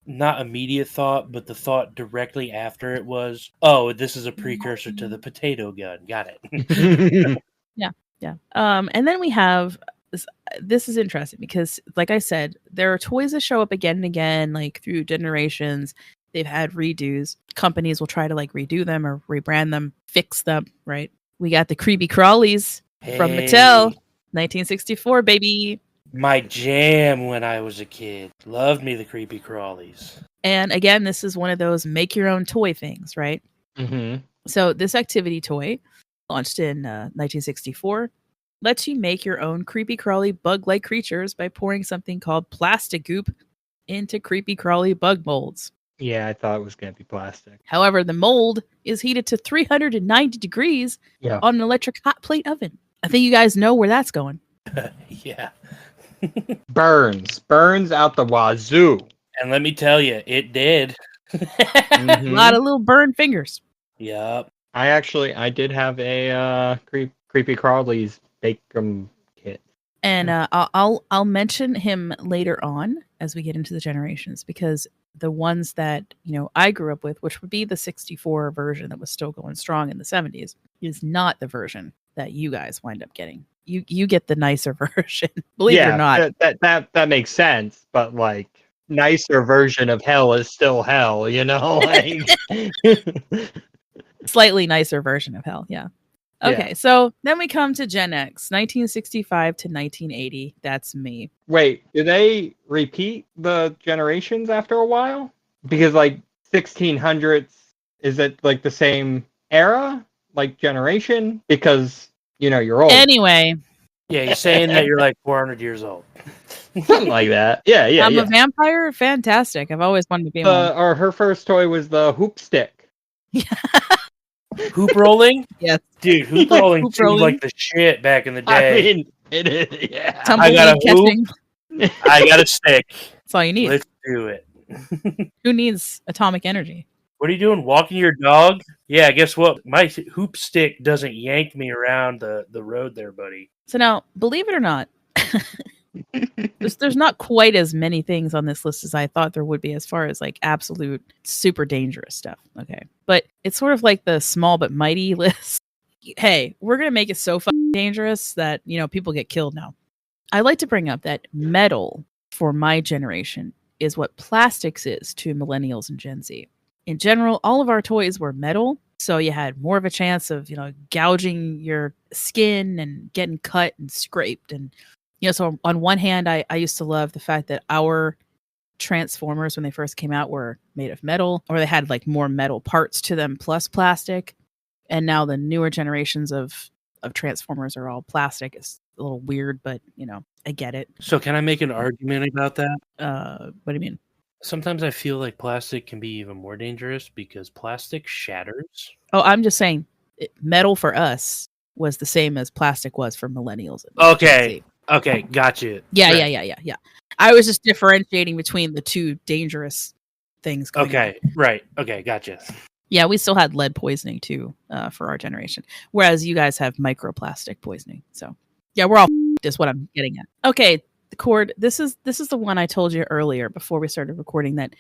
not immediate thought, but the thought directly after it was, oh, this is a precursor to the potato gun. Got it. Yeah. And then we have this. This is interesting because, like I said, there are toys that show up again and again, like through generations. They've had redos. Companies will try to like redo them or rebrand them, fix them. Right. We got the Creepy Crawlies from Mattel, 1964, baby. My jam when I was a kid. Loved me the creepy crawlies. And again, this is one of those make your own toy things, right? Mm-hmm. So this activity toy, launched in 1964, lets you make your own creepy crawly bug-like creatures by pouring something called plastic goop into creepy crawly bug molds. Yeah, I thought it was going to be plastic. However, the mold is heated to 390 degrees Yeah. on an electric hot plate oven. I think you guys know where that's going. Yeah. Burns out the wazoo. And let me tell you, it did. A lot of little burned fingers. Yup. I did have a Creepy Crawlies Bakem kit. And I'll mention him later on as we get into the generations, because the ones that I grew up with, which would be the 64 version that was still going strong in the 70s, is not the version that you guys wind up getting. You get the nicer version, believe it or not. That makes sense, but like nicer version of hell is still hell, like Slightly nicer version of hell, yeah. Okay, so then we come to Gen X, 1965 to 1980. That's me. Wait, do they repeat the generations after a while? Because like 1600s, is it like the same era, like generation? Because you're old. Anyway. Yeah, you're saying that you're like 400 years old. Something like that. Yeah. I'm a vampire? Fantastic. I've always wanted to be one. Or her first toy was the hoop stick. Hoop rolling? Yes. Dude, hoop rolling seemed like the shit back in the day. I mean, it is, yeah. I got a catching. hoop. I got a stick. That's all you need. Let's do it. Who needs atomic energy? What are you doing? Walking your dog? Yeah, guess what? My hoop stick doesn't yank me around the road there, buddy. So now, believe it or not, there's not quite as many things on this list as I thought there would be as far as like absolute super dangerous stuff. Okay. But it's sort of like the small but mighty list. Hey, we're going to make it so fucking dangerous that, people get killed now. I like to bring up that metal for my generation is what plastics is to millennials and Gen Z. In general, all of our toys were metal, so you had more of a chance of, gouging your skin and getting cut and scraped. And, so on one hand, I used to love the fact that our Transformers, when they first came out, were made of metal, or they had like more metal parts to them plus plastic. And now the newer generations of Transformers are all plastic. It's a little weird, but, I get it. So can I make an argument about that? What do you mean? Sometimes I feel like plastic can be even more dangerous because plastic shatters. Oh, I'm just saying metal for us was the same as plastic was for millennials. Okay, got you. Yeah. I was just differentiating between the two dangerous things. Okay, right. Okay, gotcha. Yeah, we still had lead poisoning too for our generation, whereas you guys have microplastic poisoning. So yeah, we're all is what I'm getting at. Okay. The cord. This is the one I told you earlier before we started recording that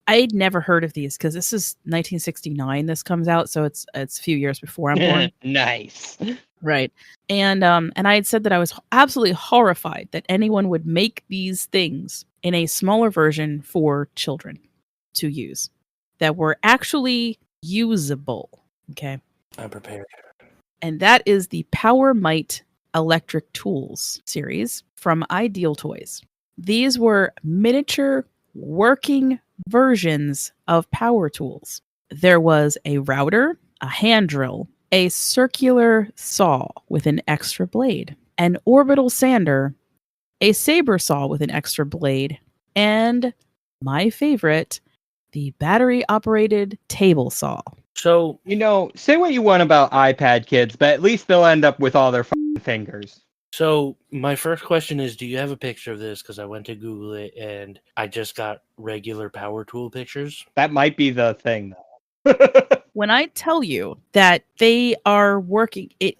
I'd never heard of these because this is 1969. This comes out, so it's a few years before I'm born. Nice, right? And I had said that I was absolutely horrified that anyone would make these things in a smaller version for children to use that were actually usable. Okay, I'm prepared. And that is the Power Might Electric Tools series from Ideal Toys. These were miniature working versions of power tools. There was a router, a hand drill, a circular saw with an extra blade, an orbital sander, a saber saw with an extra blade, and my favorite, the battery operated table saw. So, say what you want about iPad kids, but at least they'll end up with all their fingers. So my first question is, do you have a picture of this? Because I went to Google it and I just got regular power tool pictures. That might be the thing, though. When I tell you that they are working, it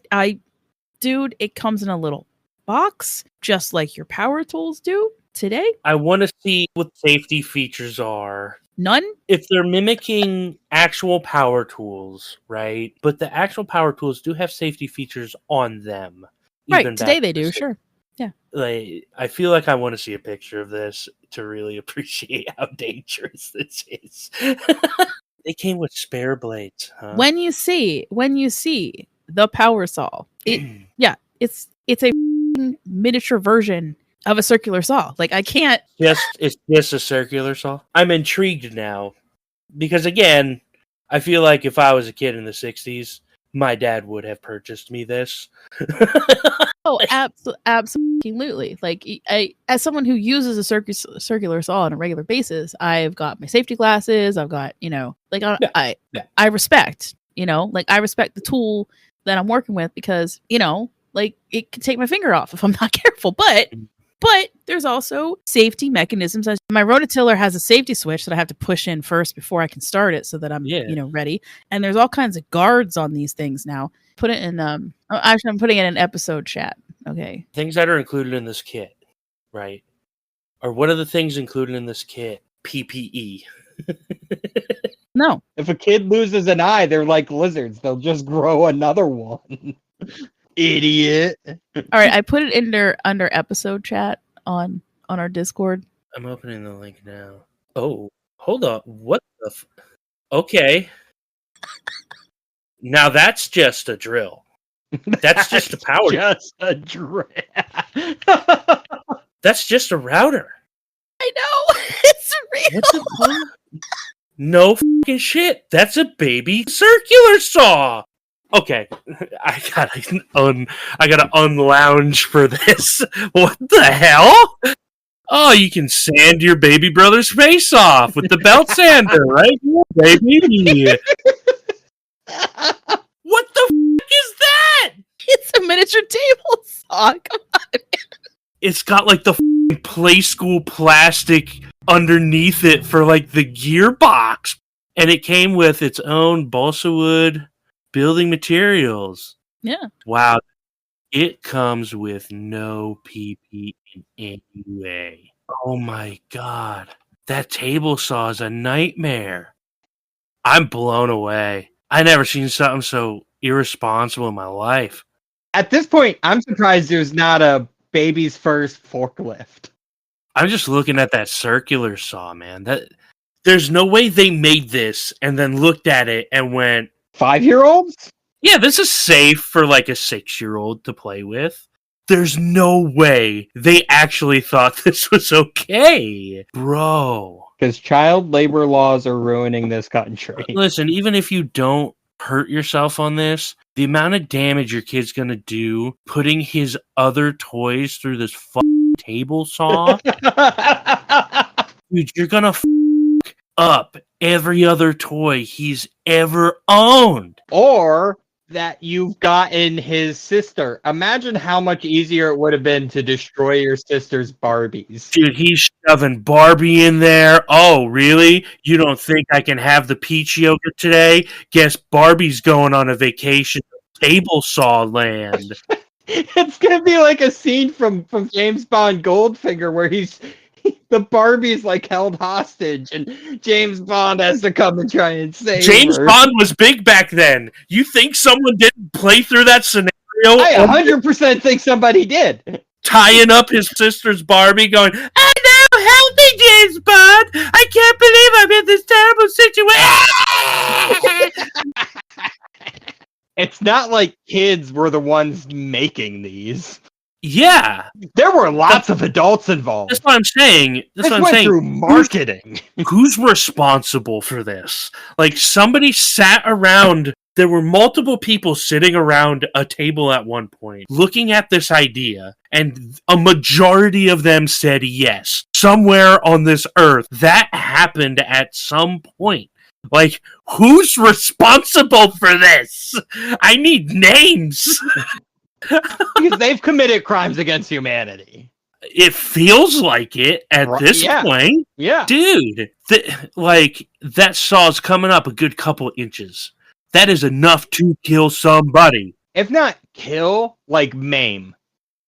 comes in a little box, just like your power tools do today. I want to see what safety features are. None. If they're mimicking actual power tools, right? But the actual power tools do have safety features on them. Right. even Today back they in the do. 60s. Sure. Like, I feel like I want to see a picture of this to really appreciate how dangerous this is. They came with spare blades, huh? When you see the power saw, it's a miniature version of a circular saw. Like, I can't. It's just a circular saw. I'm intrigued now because, again, I feel like if I was a kid in the 60s, my dad would have purchased me this. Oh, absolutely. Like, I, as someone who uses a circular saw on a regular basis, I've got my safety glasses. I've got, like, I respect, like, I respect the tool that I'm working with because, like, it can take my finger off if I'm not careful. But there's also safety mechanisms. My rototiller has a safety switch that I have to push in first before I can start it so that I'm, ready. And there's all kinds of guards on these things now. Put it in, actually, I'm putting it in episode chat. Okay. Things that are included in this kit, right? Or what are the things included in this kit? PPE. No. If a kid loses an eye, they're like lizards. They'll just grow another one. Idiot. All right, I put it under episode chat on our Discord. I'm opening the link now. Oh, hold on. What the okay. Now that's just a drill. That's just a power. Just a drill. That's just a router. I know. It's real. What the fuck? No fucking shit. That's a baby circular saw. Okay, I gotta unlounge for this. What the hell? Oh, you can sand your baby brother's face off with the belt sander, right here, baby. What the is that? It's a miniature table saw. Come on. It's got like the play school plastic underneath it for like the gearbox, and it came with its own balsa wood building materials. Yeah. Wow. It comes with no PP in any way. Oh my god. That table saw is a nightmare. I'm blown away. I never seen something so irresponsible in my life. At this point, I'm surprised there's not a baby's first forklift. I'm just looking at that circular saw, man. There's no way they made this and then looked at it and went, 5-year-olds? yeah, this is safe for like a 6-year-old to play with. There's no way they actually thought this was okay. Bro. Because child labor laws are ruining this country. Listen, even if you don't hurt yourself on this, the amount of damage your kid's gonna do putting his other toys through this table saw, dude, you're gonna up every other toy he's ever owned. Or that you've gotten his sister. Imagine how much easier it would have been to destroy your sister's Barbies. Dude, he's shoving Barbie in there. Oh, really? You don't think I can have the peach yogurt today? Guess Barbie's going on a vacation to table saw land. It's gonna be like a scene from James Bond Goldfinger where the Barbie's like held hostage and James Bond has to come and try and save James her. Bond was big back then. You think someone didn't play through that scenario? I 100% think somebody did. Tying up his sister's Barbie going, I know, help me, James Bond. I can't believe I'm in this terrible situation. It's not like kids were the ones making these. Yeah. There were lots of adults involved. That's what I'm saying. That's This what I'm went saying. through marketing. Who's responsible for this? Like, somebody sat around. There were multiple people sitting around a table at one point looking at this idea, and a majority of them said yes. Somewhere on this earth, that happened at some point. Like, who's responsible for this? I need names. Because they've committed crimes against humanity. It feels like it at this point. Yeah. Dude, like, that saw's coming up a good couple inches. That is enough to kill somebody. If not kill, like maim.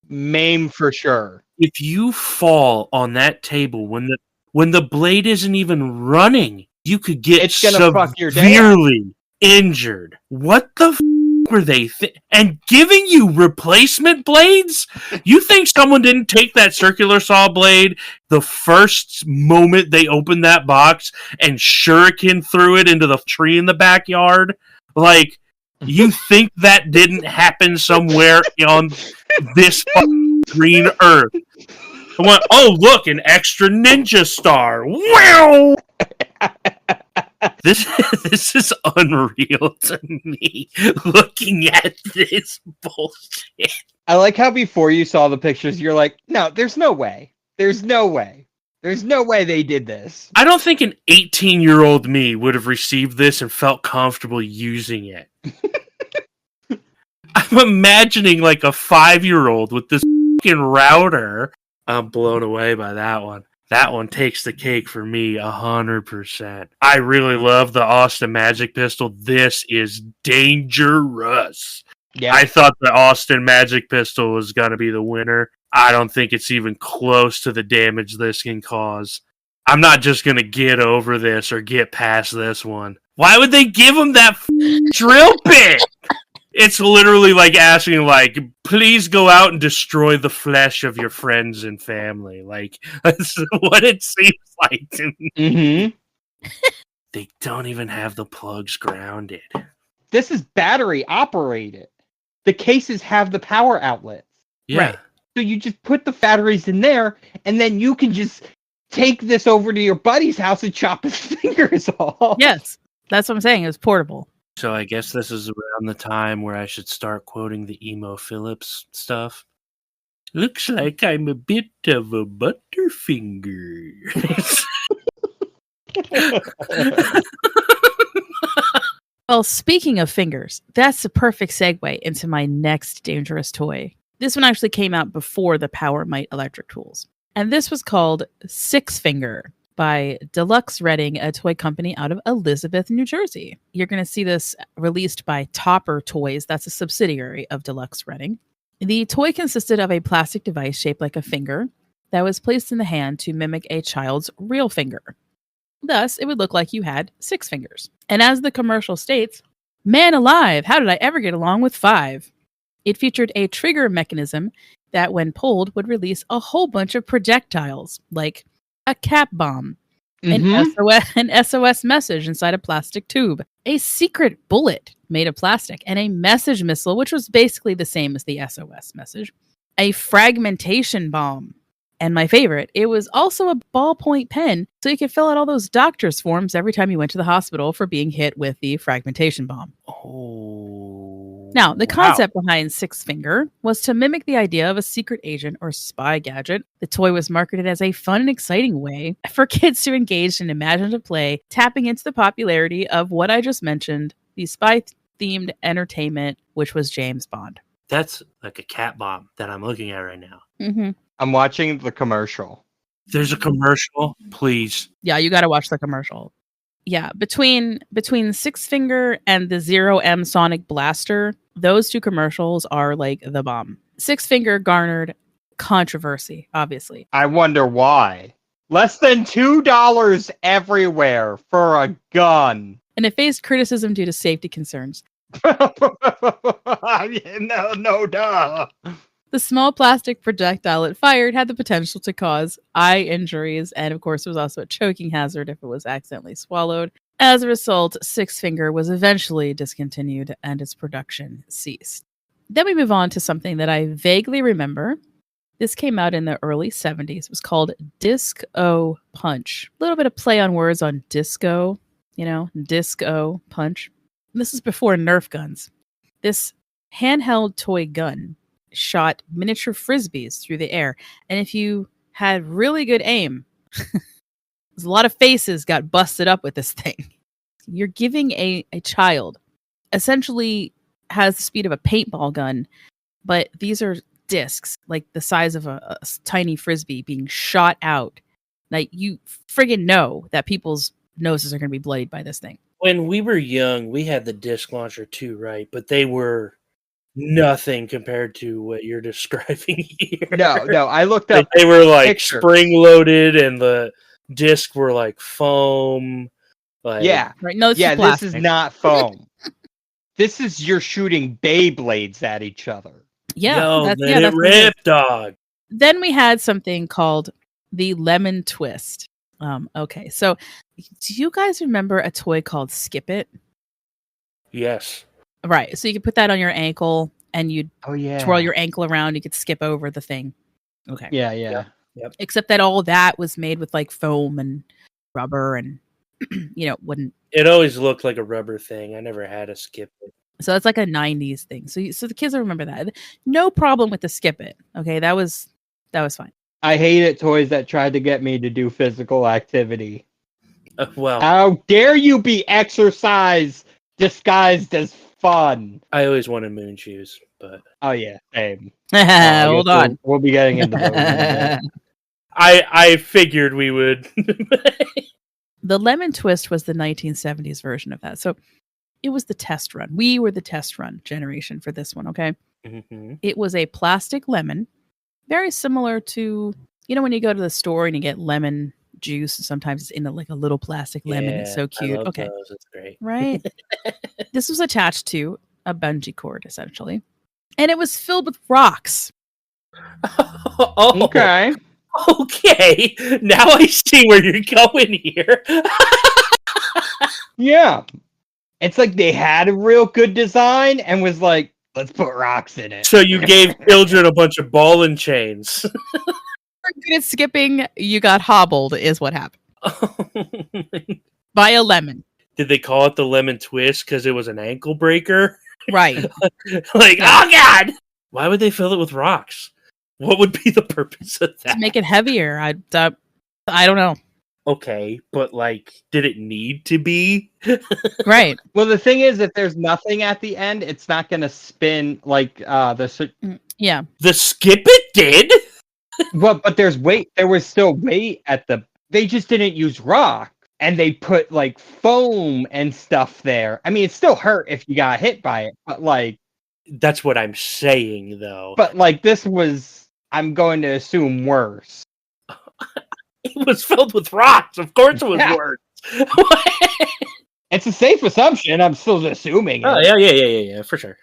Maim for sure. If you fall on that table when the blade isn't even running, you could get It's gonna fuck your day up. severely injured. What the were they and giving you replacement blades? You think someone didn't take that circular saw blade the first moment they opened that box and shuriken threw it into the tree in the backyard? Like, you think that didn't happen somewhere on this green earth? I went, oh, look, an extra ninja star. Wow! This is unreal to me, looking at this bullshit. I like how before you saw the pictures, you're like, no, there's no way. There's no way. There's no way they did this. I don't think an 18-year-old me would have received this and felt comfortable using it. I'm imagining like a 5-year-old with this fucking router. I'm blown away by that one. That one takes the cake for me 100%. I really love the Austin Magic Pistol. This is dangerous. Yeah. I thought the Austin Magic Pistol was going to be the winner. I don't think it's even close to the damage this can cause. I'm not just going to get over this or get past this one. Why would they give him that drill bit? It's literally like asking, like, please go out and destroy the flesh of your friends and family. Like, that's what it seems like to me. Mm-hmm. They don't even have the plugs grounded. This is battery operated. The cases have the power outlets. Yeah. Right. So you just put the batteries in there, and then you can just take this over to your buddy's house and chop his fingers off. Yes, that's what I'm saying. It was portable. So I guess this is around the time where I should start quoting the Emo Phillips stuff. Looks like I'm a bit of a butterfinger. Well, speaking of fingers, that's the perfect segue into my next dangerous toy. This one actually came out before the Power Mite electric tools. And this was called Six Finger by Deluxe Redding, a toy company out of Elizabeth, New Jersey. You're going to see this released by Topper Toys. That's a subsidiary of Deluxe Redding. The toy consisted of a plastic device shaped like a finger that was placed in the hand to mimic a child's real finger. Thus, it would look like you had 6 fingers. And as the commercial states, man alive, how did I ever get along with 5? It featured a trigger mechanism that, when pulled, would release a whole bunch of projectiles, like a cap bomb, an SOS message inside a plastic tube, a secret bullet made of plastic, and a message missile, which was basically the same as the SOS message, a fragmentation bomb. And my favorite, it was also a ballpoint pen, so you could fill out all those doctor's forms every time you went to the hospital for being hit with the fragmentation bomb. Oh. Now, the concept behind Six Finger was to mimic the idea of a secret agent or spy gadget. The toy was marketed as a fun and exciting way for kids to engage in imaginative play, tapping into the popularity of what I just mentioned, the spy-themed entertainment, which was James Bond. That's like a cat bomb that I'm looking at right now. Mm-hmm. I'm watching the commercial. There's a commercial, please. Yeah, you got to watch the commercial. Yeah, between Six Finger and the Zero M Sonic Blaster, those two commercials are like the bomb. Six Finger garnered controversy, obviously. I wonder why. Less than $2 everywhere for a gun. And it faced criticism due to safety concerns. No, duh. The small plastic projectile it fired had the potential to cause eye injuries, and of course, it was also a choking hazard if it was accidentally swallowed. As a result, Six Finger was eventually discontinued and its production ceased. Then we move on to something that I vaguely remember. This came out in the early 70s. It was called Disc-O Punch. A little bit of play on words on disco, Disc-O Punch. And this is before Nerf guns. This handheld toy gun shot miniature frisbees through the air. And if you had really good aim, a lot of faces got busted up with this thing. You're giving a child essentially has the speed of a paintball gun, but these are discs, like the size of a tiny frisbee being shot out. Like, you friggin' know that people's noses are going to be bloodied by this thing. When we were young, we had the disc launcher too, right? But they were nothing compared to what you're describing here. No, I looked Like, up. they were like pictures. spring loaded, and the disc were like foam. Like, Yeah, Right? No, it's yeah. just This is plastic. not foam. This is you're shooting Beyblades at each other. yo, that's, then it that's what it is. ripped, dog. Then we had something called the lemon twist. Okay, so do you guys remember a toy called Skip It? Yes. Right. So you could put that on your ankle and you'd Oh yeah. twirl your ankle around. You could skip over the thing. Okay. Yeah. Except that all that was made with like foam and rubber and, wouldn't. It always looked like a rubber thing. I never had a Skip It. So it's like a 90s thing. So the kids will remember that. No problem with the Skip It. Okay. That was fine. I hated toys that tried to get me to do physical activity. Well, How dare you be exercise disguised as fun? I always wanted moon shoes, but Oh yeah, same. Hold on. We'll be getting into those. In a bit. I figured we would. The lemon twist was the 1970s version of that. So it was the test run. We were the test run generation for this one, okay? Mhm. It was a plastic lemon, very similar to, when you go to the store and you get lemon juice, sometimes it's in a little plastic lemon. It's so I cute. love Okay. those. It's great. Right? This was attached to a bungee cord, essentially. And it was filled with rocks. Oh, Okay. okay. Now I see where you're going here. Yeah. It's like they had a real good design and was like, let's put rocks in it. So you gave children a bunch of ball and chains. You're good at skipping, you got hobbled, is what happened. By a lemon. Did they call it the lemon twist because it was an ankle breaker? Right. Like, oh god! Why would they fill it with rocks? What would be the purpose of that? To make it heavier. I don't know. Okay, but did it need to be? Right. Well, the thing is, if there's nothing at the end, it's not going to spin like Yeah. The Skip It did? Well, but there's weight. There was still weight at the. They just didn't use rock, and they put foam and stuff there. I mean, it still hurt if you got hit by it, but That's what I'm saying, though. But this was, I'm going to assume, worse. It was filled with rocks. Of course it was Yeah. worse. It's a safe assumption. I'm still assuming. Oh, yeah, for sure.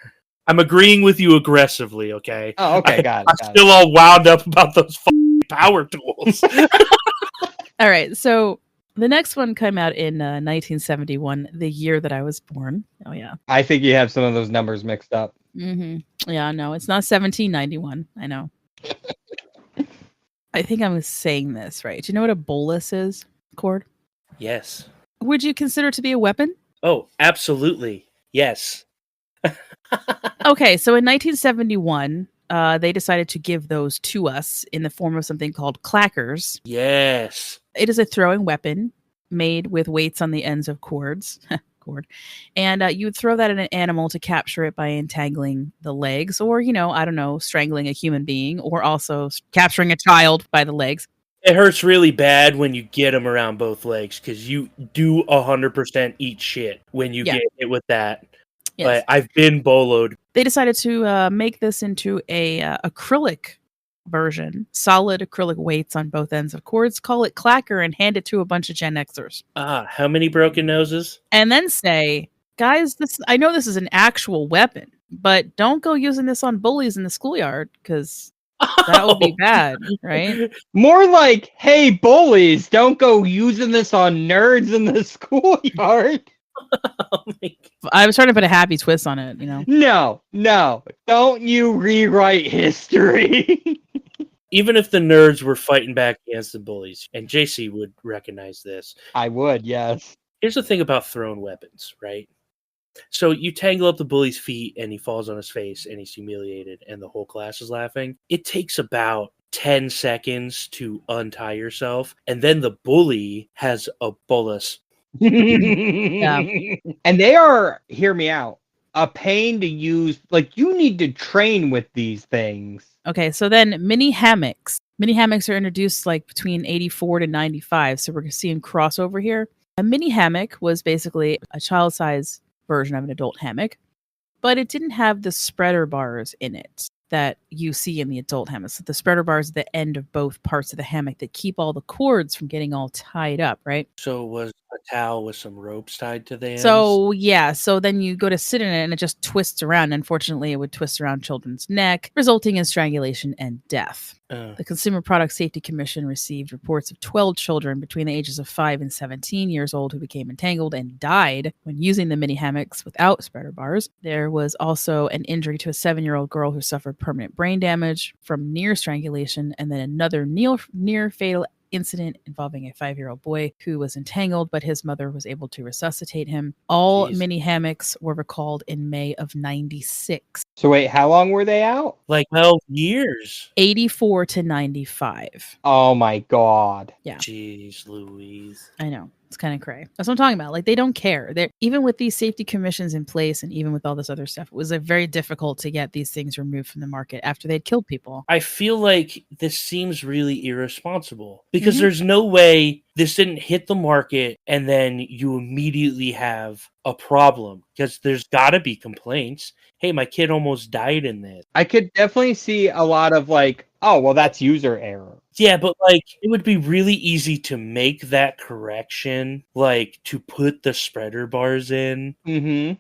I'm agreeing with you aggressively, okay? Oh, okay, got it. I'm still all wound up about those power tools. All right. So the next one came out in 1971, the year that I was born. Oh, yeah. I think you have some of those numbers mixed up. Mm-hmm. Yeah, no, it's not 1791. I know. I think I'm saying this right. Do you know what a bolus is, Cord? Yes. Would you consider to be a weapon? Oh, absolutely. Yes. Okay, so in 1971, they decided to give those to us in the form of something called clackers. Yes. It is a throwing weapon made with weights on the ends of cords. And you would throw that at an animal to capture it by entangling the legs or, I don't know, strangling a human being or also capturing a child by the legs. It hurts really bad when you get them around both legs because you do 100% eat shit when you get hit with that. Yes. But I've been boloed. They decided to make this into a acrylic version, solid acrylic weights on both ends of cords, call it clacker, and hand it to a bunch of Gen Xers. How many broken noses? And then say, guys, I know this is an actual weapon, but don't go using this on bullies in the schoolyard because that would be bad, right? More like, hey, bullies, don't go using this on nerds in the schoolyard. Oh my God. I was trying to put a happy twist on it, No, don't you rewrite history. Even if the nerds were fighting back against the bullies, and JC would recognize this. I would, yes. Here's the thing about thrown weapons, right? So you tangle up the bully's feet and he falls on his face and he's humiliated and the whole class is laughing. It takes about 10 seconds to untie yourself. And then the bully has a bolus. Yeah. And they are, hear me out, a pain to use. You need to train with these things. Okay, so then mini hammocks. Mini hammocks are introduced between 84 to 95, so we're seeing crossover here. A mini hammock was basically a child-size version of an adult hammock. but it didn't have the spreader bars in it that you see in the adult hammocks. So the spreader bars at the end of both parts of the hammock that keep all the cords from getting all tied up, right? So it was a towel with some ropes tied to the ends? So yeah, so then you go to sit in it and it just twists around. Unfortunately, it would twist around children's neck, resulting in strangulation and death. The Consumer Product Safety Commission received reports of 12 children between the ages of 5 and 17 years old who became entangled and died when using the mini hammocks without spreader bars. There was also an injury to a 7-year-old girl who suffered permanent brain damage from near strangulation, and then another near fatal incident involving a 5-year-old boy who was entangled, but his mother was able to resuscitate him. All mini hammocks were recalled in May of 96. So wait, how long were they out? Like 12 years. 84 to 95. Oh my god. Yeah. Jeez Louise. I know. It's kind of cray. That's what I'm talking about. Like, they don't care. They're, even with these safety commissions in place and even with all this other stuff, it was very difficult to get these things removed from the market after they'd killed people. I feel like this seems really irresponsible because there's no way this didn't hit the market and then you immediately have a problem, because there's got to be complaints. Hey, my kid almost died in this. I could definitely see a lot of like, oh, well, that's user error. Yeah, but like it would be really easy to make that correction, like to put the spreader bars in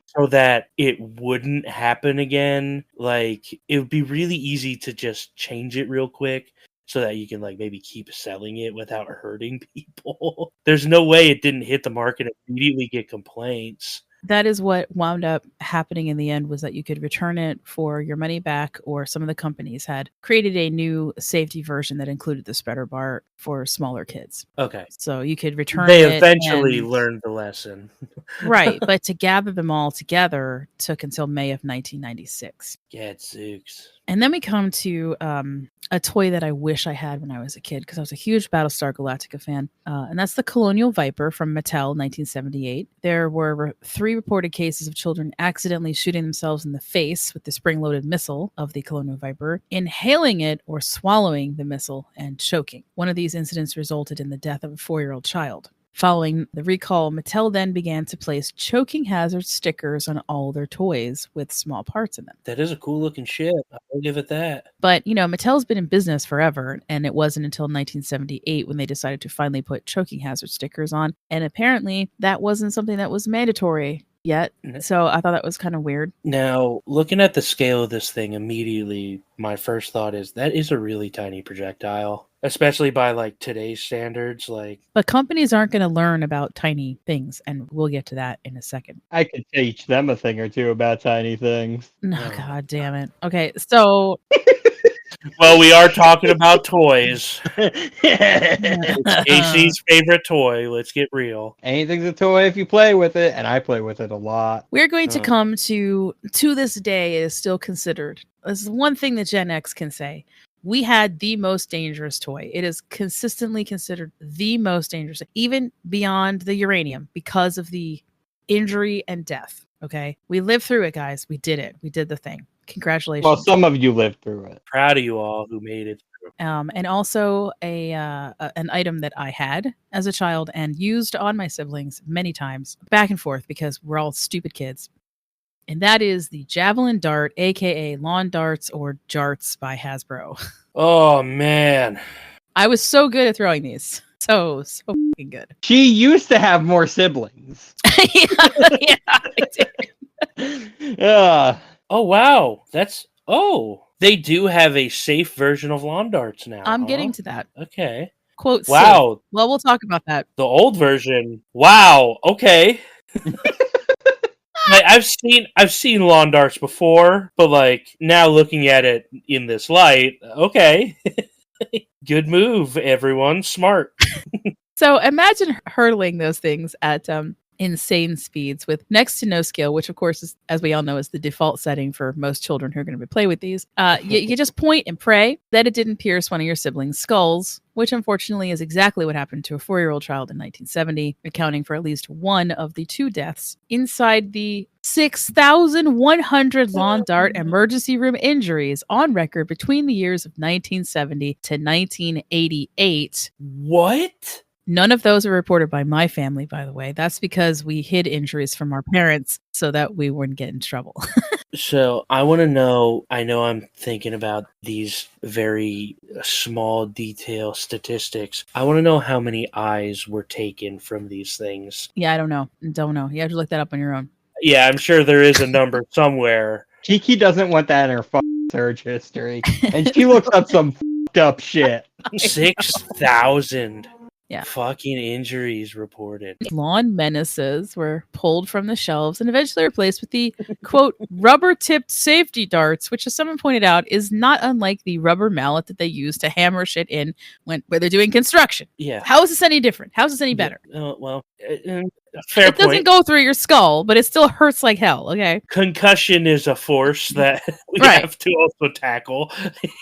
so that it wouldn't happen again. Like it would be really easy to just change it real quick so that you can like maybe keep selling it without hurting people. There's no way it didn't hit the market and immediately get complaints. That is what wound up happening in the end, was that you could return it for your money back, or some of the companies had created a new safety version that included the spreader bar for smaller kids. Okay. So you could return They it. eventually learned the lesson. Right. But to gather them all together took until May of 1996. Gadzooks. And then we come to a toy that I wish I had when I was a kid, because I was a huge Battlestar Galactica fan. And that's the Colonial Viper from Mattel, 1978. There were 3 reported cases of children accidentally shooting themselves in the face with the spring-loaded missile of the Colonial Viper, inhaling it or swallowing the missile, and choking. One of these incidents resulted in the death of a 4-year-old child. Following the recall, Mattel then began to place choking hazard stickers on all their toys with small parts in them. That is a cool looking ship. I'll give it that. But, you know, Mattel's been in business forever, and it wasn't until 1978 when they decided to finally put choking hazard stickers on. And apparently that wasn't something that was mandatory yet. So I thought that was kind of weird. Now, looking at the scale of this thing, immediately my first thought is that is a really tiny projectile, especially by like today's standards. But companies aren't going to learn about tiny things, and we'll get to that in a second. I could teach them a thing or two about tiny things. No, God damn it. Okay, so well, we are talking about toys. It's Casey's favorite toy. Let's get real. Anything's a toy if you play with it, and I play with it a lot. we're going to come to this day, it is still considered. This is one thing that Gen X can say. We had the most dangerous toy. It is consistently considered the most dangerous, even beyond the uranium, because of the injury and death. Okay. We lived through it, guys. We did it. We did the thing. Congratulations. Well, some of you lived through it. Proud of you all who made it through. And also an item that I had as a child and used on my siblings many times, back and forth, because we're all stupid kids. And that is the Javelin Dart, aka Lawn Darts or Jarts by Hasbro. Oh, man. I was so good at throwing these. So fucking good. She used to have more siblings. yeah, I did. Yeah. Oh, wow. They do have a safe version of lawn darts now. I'm getting to that. Okay. Quote, wow. Safe. Well, we'll talk about that. The old version. Wow. Okay. I've seen lawn darts before, but like now looking at it in this light, okay. Good move, everyone. Smart. So imagine hurtling those things at insane speeds with next to no skill, which of course is, as we all know, is the default setting for most children who are going to play with these. You just point and pray that it didn't pierce one of your siblings' skulls, which unfortunately is exactly what happened to a 4-year-old child in 1970, accounting for at least one of the 2 deaths inside the 6,100 lawn dart emergency room injuries on record between the years of 1970 to 1988. What? None of those are reported by my family, by the way. That's because we hid injuries from our parents so that we wouldn't get in trouble. So I want to know, I know I'm thinking about these very small detail statistics. I want to know how many eyes were taken from these things. Yeah, I don't know. Don't know. You have to look that up on your own. Yeah, I'm sure there is a number somewhere. Kiki doesn't want that in her fucking search history, and she looks up some fucked up shit. 6,000 Yeah. fucking injuries reported. Lawn menaces were pulled from the shelves and eventually replaced with the, quote, rubber-tipped safety darts, which, as someone pointed out, is not unlike the rubber mallet that they use to hammer shit in when they're doing construction. Yeah. How is this any different? How is this any better? Well, fair It doesn't point. go through your skull, but it still hurts like hell, okay? Concussion is a force that we Right. have to also tackle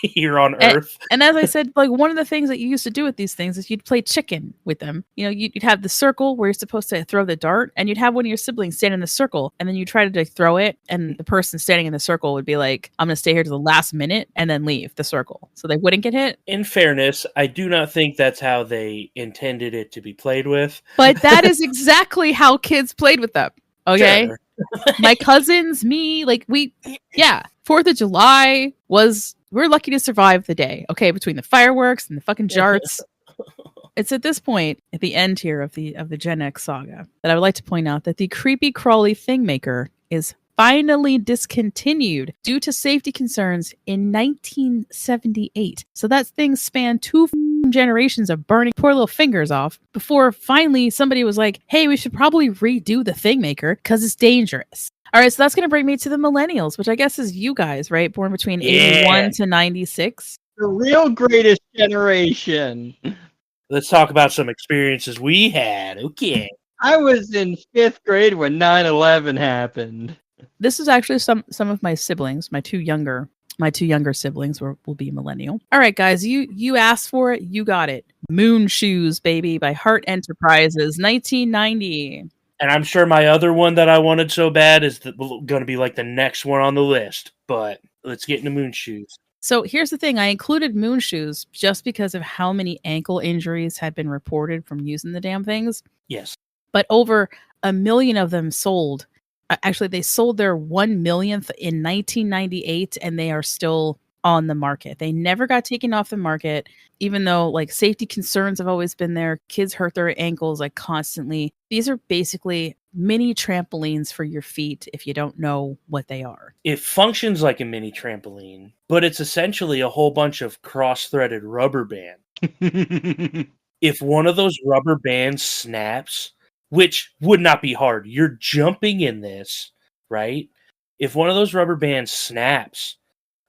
here on Earth. And as I said, like, one of the things that you used to do with these things is you'd play chicken with them. You know, you'd have the circle where you're supposed to throw the dart, and you'd have one of your siblings stand in the circle, and then you try to throw it, and the person standing in the circle would be like, I'm going to stay here to the last minute, and then leave the circle. So they wouldn't get hit. In fairness, I do not think that's how they intended it to be played with. But that is exactly how kids played with them. Okay? Sure. My cousins, me, like, 4th of July we're lucky to survive the day, okay, between the fireworks and the fucking jarts. It's at this point, at the end here of the Gen X saga, that I would like to point out that the creepy crawly thing maker is finally discontinued due to safety concerns in 1978. So that thing spanned 2 generations of burning poor little fingers off before finally somebody was like, hey, we should probably redo the thing maker because it's dangerous. All right, so that's going to bring me to the millennials, which I guess is you guys, right? Born between 81 to 96. The real greatest generation. Let's talk about some experiences we had. Okay. I was in 5th grade when 9/11 happened. This is actually some of my siblings, my two younger siblings will be millennial. All right, guys, you asked for it, you got it. Moon Shoes, baby, by Hart Enterprises, 1990. And I'm sure my other one that I wanted so bad is going to be like the next one on the list. But let's get into Moon Shoes. So here's the thing. I included Moon Shoes just because of how many ankle injuries had been reported from using the damn things. Yes. But over 1 million of them sold. Actually, they sold their 1 millionth in 1998, and they are still on the market. They never got taken off the market, even though like safety concerns have always been there. Kids hurt their ankles like constantly. These are basically mini trampolines for your feet if you don't know what they are. It functions like a mini trampoline, but it's essentially a whole bunch of cross-threaded rubber band. If one of those rubber bands snaps, which would not be hard, you're jumping in this, right? If one of those rubber bands snaps,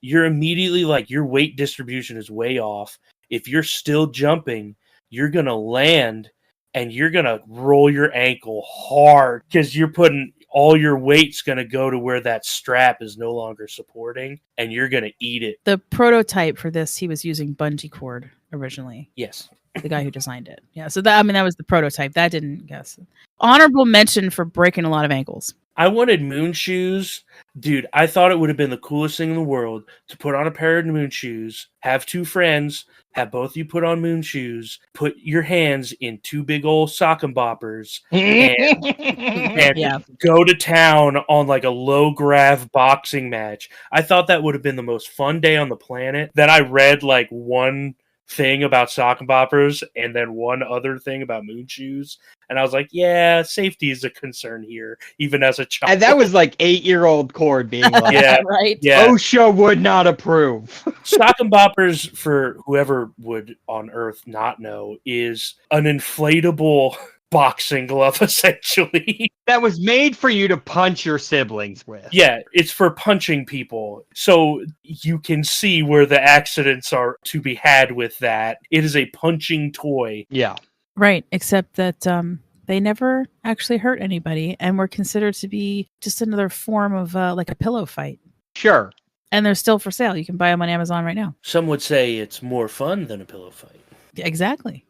you're immediately like, your weight distribution is way off. If you're still jumping, you're going to land and you're going to roll your ankle hard because you're putting all your weight's going to go to where that strap is no longer supporting, and you're going to eat it. The prototype for this, he was using bungee cord originally. Yes. The guy who designed it. Yeah. So that was the prototype. That didn't guess. Honorable mention for breaking a lot of ankles. I wanted Moon Shoes. Dude, I thought it would have been the coolest thing in the world to put on a pair of Moon Shoes, have 2 friends, have both of you put on Moon Shoes, put your hands in 2 big old sock and boppers, and Yeah. go to town on like a low grav boxing match. I thought that would have been the most fun day on the planet. Then I read like one thing about sock and boppers and then one other thing about Moon Shoes, and I was like, yeah, safety is a concern here, even as a child. And that was like 8-year-old Cord being like, Yeah. Right. Yeah. OSHA would not approve. Sock and boppers, for whoever would on Earth not know, is an inflatable boxing glove, essentially. That was made for you to punch your siblings with. Yeah, it's for punching people. So you can see where the accidents are to be had with that. It is a punching toy. Yeah. Right. Except that they never actually hurt anybody and were considered to be just another form of like a pillow fight. Sure. And they're still for sale. You can buy them on Amazon right now. Some would say it's more fun than a pillow fight. Exactly.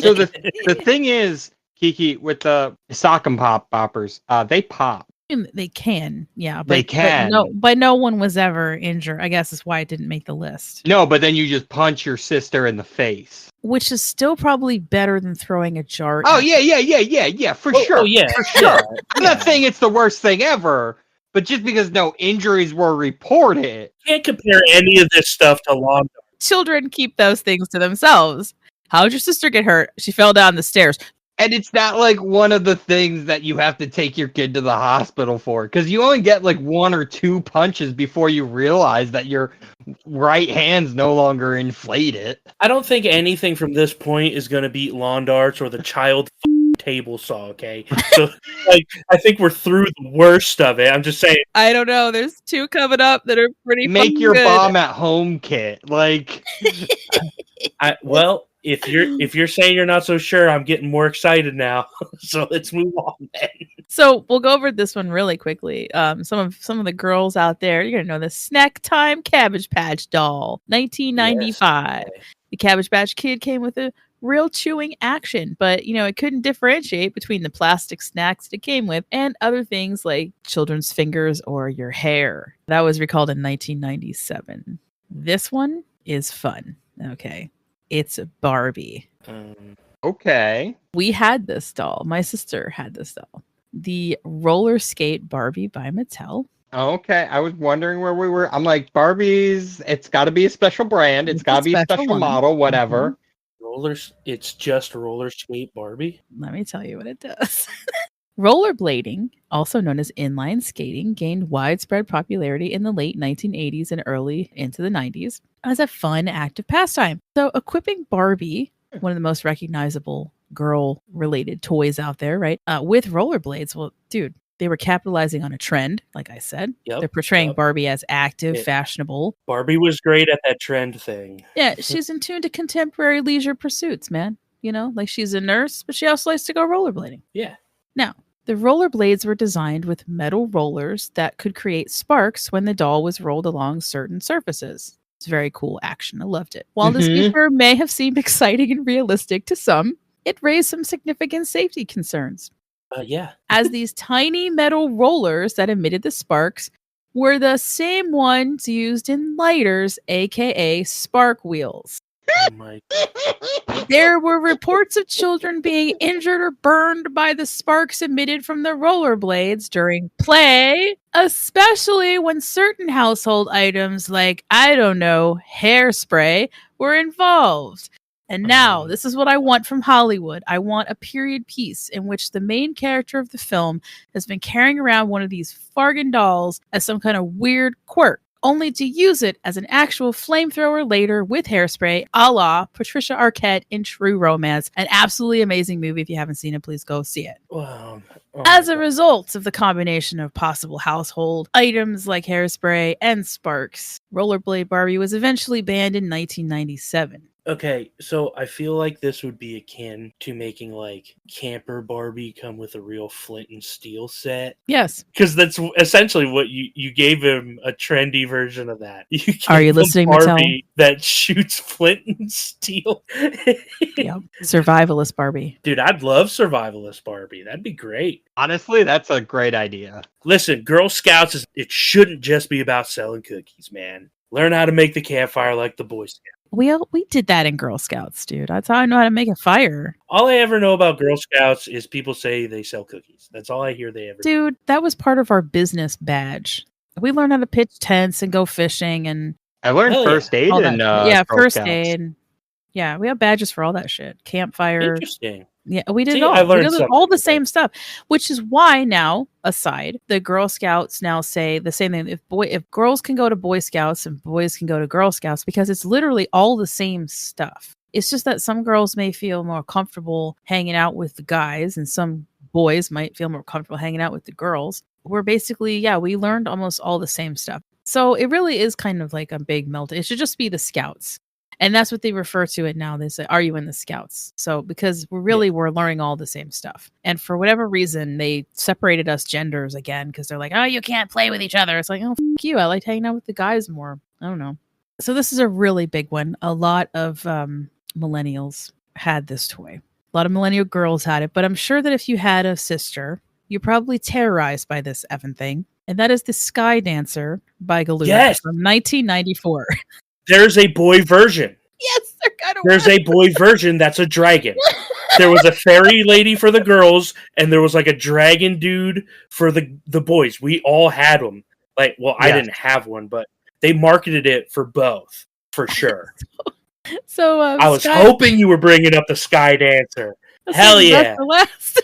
So the thing is, Kiki, with the sock and boppers, they pop. They can, yeah. But, They can. But no one was ever injured. I guess is why it didn't make the list. No, but then you just punch your sister in the face. Which is still probably better than throwing a jar. Oh, yeah, for sure. Oh, yeah. For sure. I'm not saying it's the worst thing ever, But just because no injuries were reported, Can't compare any of this stuff to lawn darts. Children keep those things to themselves. How did your sister get hurt? She fell down the stairs. and it's not like one of the things that you have to take your kid to the hospital for, because you only get like 1 or 2 punches before you realize that your right hand's no longer inflated. I don't think anything from this point is going to beat lawn darts or the child table saw, okay? So, like, I think we're through the worst of it. I'm just saying. I don't know. There's 2 coming up that are pretty Make fucking your good. bomb at home kit. Like, Well, if you're saying you're not so sure, I'm getting more excited now. So let's move on then. So we'll go over this one really quickly. Some of the girls out there, you're gonna know the Snack Time Cabbage Patch doll, 1995. Yes. The Cabbage Patch Kid came with a real chewing action, but it couldn't differentiate between the plastic snacks it came with and other things like children's fingers or your hair. That was recalled in 1997. This one is fun. Okay. It's Barbie. okay. We had this doll. My sister had this doll. The Roller Skate Barbie by Mattel. Okay, I was wondering where we were. I'm like, Barbie's, it's got to be a special brand. It's It's got a to be a special special one. model, whatever. It's just roller skate Barbie. Let me tell you what it does. Rollerblading, also known as inline skating, gained widespread popularity in the late 1980s and early into the 90s as a fun, active pastime. So, equipping Barbie, one of the most recognizable girl-related toys out there, right, with rollerblades, well, dude, they were capitalizing on a trend, like I said. Yep, They're portraying yep. Barbie as active, Yeah. fashionable. Barbie was great at that trend thing. Yeah, she's in tune to contemporary leisure pursuits, man. Like she's a nurse, but she also likes to go rollerblading. Yeah. Now, the rollerblades were designed with metal rollers that could create sparks when the doll was rolled along certain surfaces. It's very cool action. I loved it. While this feature may have seemed exciting and realistic to some, it raised some significant safety concerns. Yeah. As these tiny metal rollers that emitted the sparks were the same ones used in lighters, aka spark wheels. Oh my. There were reports of children being injured or burned by the sparks emitted from the rollerblades during play, especially when certain household items like, I don't know, hairspray were involved. And now, this is what I want from Hollywood. I want a period piece in which the main character of the film has been carrying around one of these Fargan dolls as some kind of weird quirk, only to use it as an actual flamethrower later with hairspray, a la Patricia Arquette in True Romance. An absolutely amazing movie. If you haven't seen it, please go see it. Wow. As a result of the combination of possible household items like hairspray and sparks, Rollerblade Barbie was eventually banned in 1997. Okay, so I feel like this would be akin to making like Camper Barbie come with a real flint and steel set. Yes. Because that's essentially what you gave him, a trendy version of that. Are you gave him listening, Barbie that shoots flint and steel? Yep. Survivalist Barbie. Dude, I'd love Survivalist Barbie. That'd be great. Honestly, that's a great idea. Listen, Girl Scouts, it shouldn't just be about selling cookies, man. Learn how to make the campfire like the Boy Scouts. We did that in Girl Scouts, dude. That's how I know how to make a fire. All I ever know about Girl Scouts is people say they sell cookies. That's all I hear they ever do. Dude, that was part of our business badge. We learned how to pitch tents and go fishing and I learned Hell first aid all that in shit. Yeah, Girl first Scouts. aid. Yeah, we have badges for all that shit. Campfire. Interesting. Yeah, we did See, it all. I We learned did something all the today. same stuff, which is why now, aside, the Girl Scouts now say the same thing. If girls can go to Boy Scouts and boys can go to Girl Scouts, because it's literally all the same stuff. It's just that some girls may feel more comfortable hanging out with the guys, and some boys might feel more comfortable hanging out with the girls. We're basically, we learned almost all the same stuff. So it really is kind of like a big melt. It should just be the Scouts. And that's what they refer to it now. They say, are you in the Scouts? So because we're learning all the same stuff. And for whatever reason, they separated us genders again because they're like, oh, you can't play with each other. It's like, oh, fuck you. I like hanging out with the guys more. I don't know. So this is a really big one. A lot of millennials had this toy. A lot of millennial girls had it. But I'm sure that if you had a sister, you're probably terrorized by this effing thing. And that is the Sky Dancer by Galoob from 1994. There's a boy version. Yes, they're kind of There's a boy version that's a dragon. There was a fairy lady for the girls, and there was like a dragon dude for the boys. We all had them. Like, well, I Yes. didn't have one, but they marketed it for both, for sure. So I was Sky- hoping you were bringing up the Sky Dancer. Hell That's yeah. the last.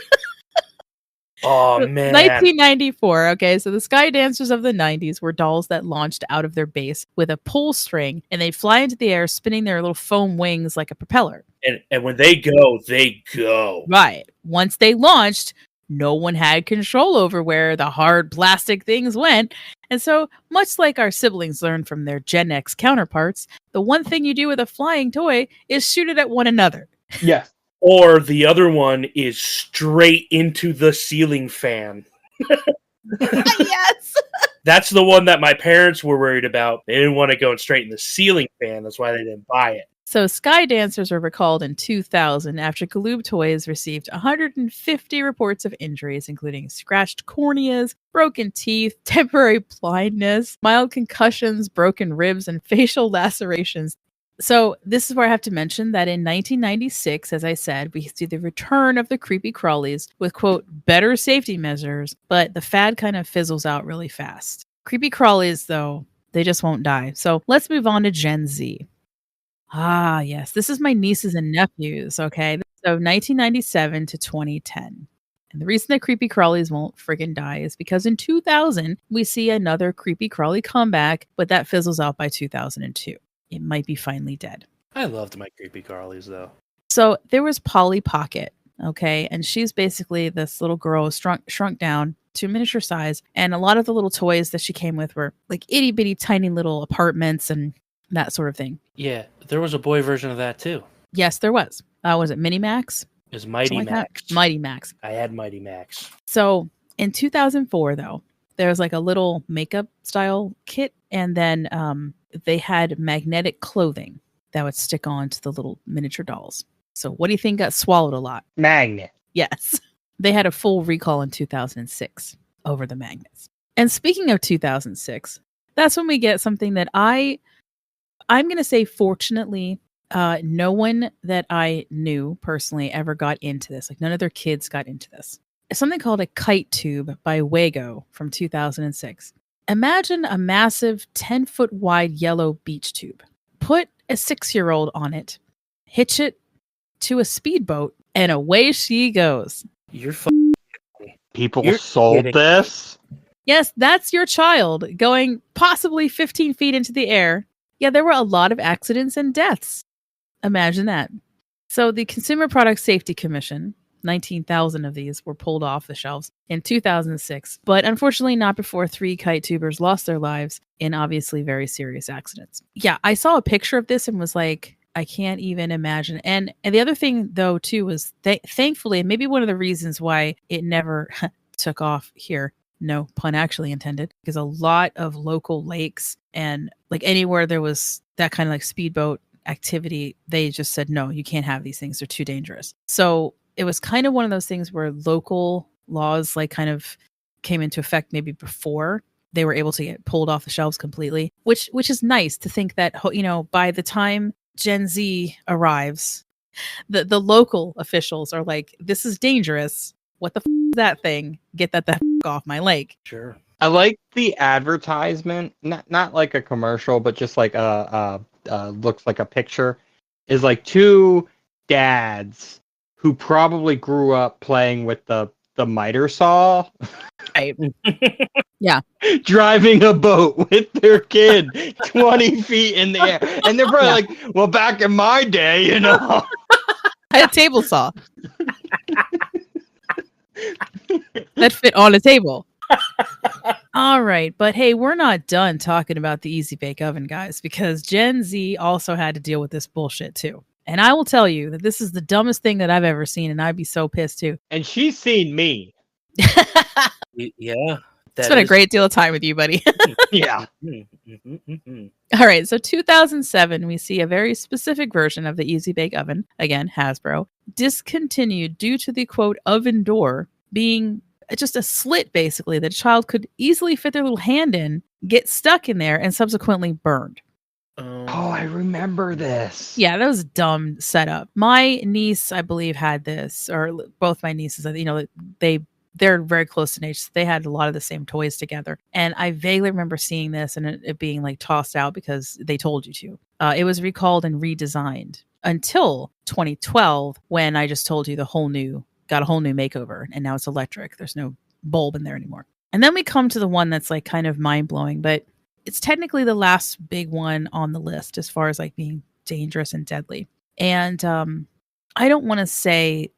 Oh, man. 1994. Okay, so the Sky Dancers of the 90s were dolls that launched out of their base with a pull string, and they fly into the air, spinning their little foam wings like a propeller. And when they go, they go. Right. Once they launched, no one had control over where the hard plastic things went. And so, much like our siblings learned from their Gen X counterparts, the one thing you do with a flying toy is shoot it at one another. Yes. Or the other one is straight into the ceiling fan. Yes. That's the one that my parents were worried about. They didn't want it going straight in the ceiling fan. That's why they didn't buy it. So Sky Dancers were recalled in 2000 after Galoob Toys received 150 reports of injuries, including scratched corneas, broken teeth, temporary blindness, mild concussions, broken ribs, and facial lacerations. So this is where I have to mention that in 1996, as I said, we see the return of the creepy crawlies with, quote, better safety measures, but the fad kind of fizzles out really fast. Creepy crawlies, though, they just won't die. So let's move on to Gen Z. Ah, yes. This is my nieces and nephews, okay? So 1997 to 2010. And the reason that creepy crawlies won't friggin' die is because in 2000, we see another creepy crawly comeback, but that fizzles out by 2002. It might be finally dead. I loved my creepy Carlies, though. So there was Polly Pocket, okay? And she's basically this little girl shrunk down to miniature size. And a lot of the little toys that she came with were like itty bitty tiny little apartments and that sort of thing. Yeah, there was a boy version of that, too. Yes, there was. Was it Minimax? It was Mighty Something like Max. that? Mighty Max. I had Mighty Max. So in 2004, though, there was like a little makeup style kit. And then they had magnetic clothing that would stick on to the little miniature dolls. So what do you think got swallowed a lot? Magnet. Yes. They had a full recall in 2006 over the magnets. And speaking of 2006, that's when we get something that I'm going to say, fortunately, no one that I knew personally ever got into this. Like none of their kids got into this. It's something called a kite tube by Wago from 2006. Imagine a massive 10-foot wide yellow beach tube. Put a 6-year-old on it, hitch it to a speedboat, and away she goes. You're People You're sold kidding. this. Yes, that's your child going possibly 15 feet into the air. Yeah, there were a lot of accidents and deaths. Imagine that. So the Consumer Product Safety Commission, 19,000 of these were pulled off the shelves in 2006, but unfortunately not before 3 kite tubers lost their lives in obviously very serious accidents. Yeah, I saw a picture of this and was like, I can't even imagine. And the other thing, though, too, was thankfully, and maybe one of the reasons why it never took off here, no pun actually intended, because a lot of local lakes and like anywhere there was that kind of like speedboat activity, they just said, no, you can't have these things. They're too dangerous. So it was kind of one of those things where local laws like kind of came into effect maybe before they were able to get pulled off the shelves completely, which is nice to think that, you know, by the time Gen Z arrives, the local officials are like, this is dangerous. What the is that thing? Get that the off my lake. Sure. I like the advertisement, not like a commercial, but just like looks like a picture. Is like 2 dads who probably grew up playing with the miter saw, Right. Yeah. driving a boat with their kid 20 feet in the air, and they're probably like, "Well, back in my day, you know." I had a table saw that fit on a table. All right, but hey, we're not done talking about the Easy Bake Oven, guys, because Gen Z also had to deal with this bullshit too. And I will tell you that this is the dumbest thing that I've ever seen, and I'd be so pissed too. And she's seen me. Yeah. It's been a great deal of time with you, buddy. Yeah. All right, so 2007, we see a very specific version of the Easy Bake Oven, again, Hasbro, discontinued due to the, quote, oven door being just a slit, basically, that a child could easily fit their little hand in, get stuck in there, and subsequently burned. Oh, I remember this. Yeah, that was a dumb setup. My niece, I believe, had this, or both my nieces. You know, they're very close in age. So they had a lot of the same toys together, and I vaguely remember seeing this and it being like tossed out because they told you to. It was recalled and redesigned until 2012, when I just told you got a whole new makeover, and now it's electric. There's no bulb in there anymore. And then we come to the one that's like kind of mind blowing, but it's technically the last big one on the list as far as like being dangerous and deadly. And I don't want to say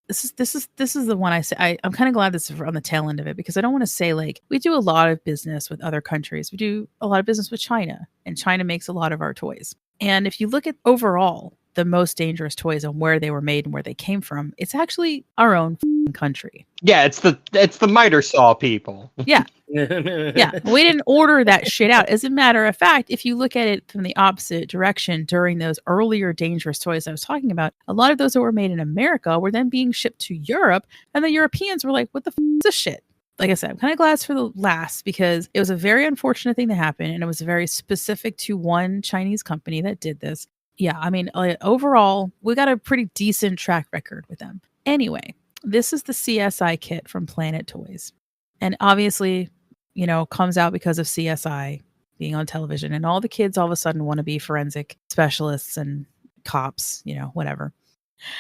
this is the one I say. I'm kind of glad this is on the tail end of it, because I don't want to say like we do a lot of business with other countries. We do a lot of business with China, and China makes a lot of our toys. And if you look at overall the most dangerous toys and where they were made and where they came from, it's actually our own country. Yeah, it's the miter saw people. Yeah. Yeah, we didn't order that shit out. As a matter of fact, if you look at it from the opposite direction, during those earlier dangerous toys I was talking about, a lot of those that were made in America were then being shipped to Europe, and the Europeans were like, what the is this shit? Like I said, I'm kind of glad it's for the last, because it was a very unfortunate thing to happen, and it was very specific to one Chinese company that did this. Yeah, I mean, overall, we got a pretty decent track record with them. Anyway, this is the CSI kit from Planet Toys. And obviously, you know, comes out because of CSI being on television, and all the kids all of a sudden want to be forensic specialists and cops, you know, whatever.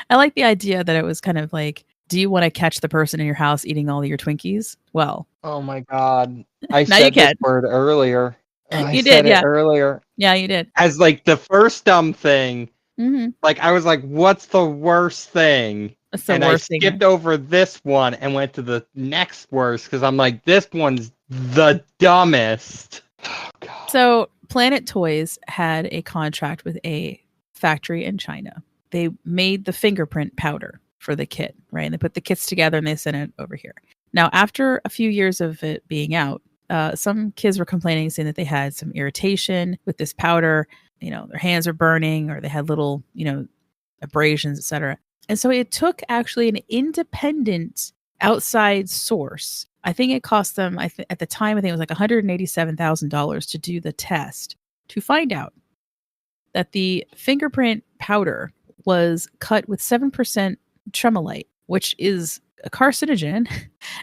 I like the idea that it was kind of like, do you want to catch the person in your house eating all of your Twinkies? Well, Oh my god. I Now you said this can. word earlier. I You said did, yeah. it earlier. Yeah, you did. As like the first dumb thing. Mm-hmm. Like I was like, what's the worst thing? That's the And worst I thing. skipped over this one and went to the next worst, because I'm like, this one's the dumbest. Oh, God. So Planet Toys had a contract with a factory in China. They made the fingerprint powder for the kit, right? And they put the kits together and they sent it over here. Now, after a few years of it being out, some kids were complaining, saying that they had some irritation with this powder. You know, their hands are burning, or they had little, you know, abrasions, etc. And so it took actually an independent outside source. I think it cost them, at the time, I think it was like $187,000 to do the test, to find out that the fingerprint powder was cut with 7% tremolite, which is a carcinogen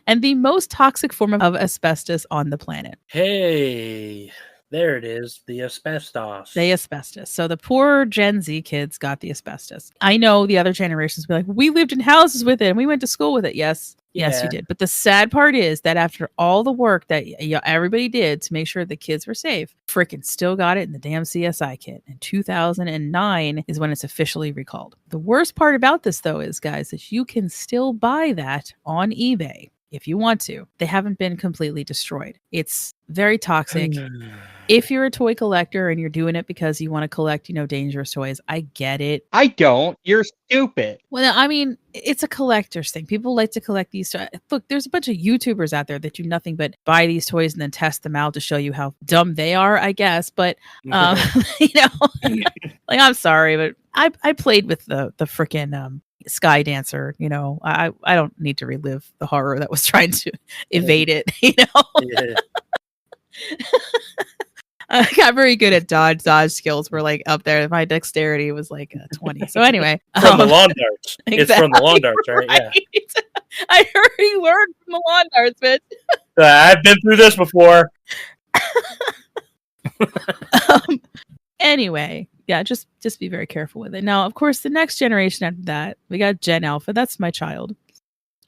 and the most toxic form of asbestos on the planet. Hey, there it is. The asbestos. The asbestos. So the poor Gen Z kids got the asbestos. I know the other generations will be like, we lived in houses with it and we went to school with it. Yes, you Yeah. did. But the sad part is that after all the work that everybody did to make sure the kids were safe, frickin' still got it in the damn CSI kit. And 2009 is when it's officially recalled. The worst part about this, though, is, guys, that you can still buy that on eBay if you want to. They haven't been completely destroyed. It's very toxic. If you're a toy collector and you're doing it because you want to collect, you know, dangerous toys, I get it. I don't. You're stupid. Well, I mean, it's a collector's thing. People like to collect these. Look, there's a bunch of YouTubers out there that do nothing but buy these toys and then test them out to show you how dumb they are, I guess. But, you know, like, I'm sorry, but I played with the freaking Sky Dancer. You know, I don't need to relive the horror that was trying to evade it, you know? Yeah. I got very good at dodge skills were like up there. My dexterity was like 20. So anyway, From the lawn darts. It's from the lawn darts, right? Yeah. I already learned from the lawn darts, bitch. I've been through this before. Anyway, yeah, just be very careful with it. Now, of course, the next generation after that, we got Gen Alpha. That's my child.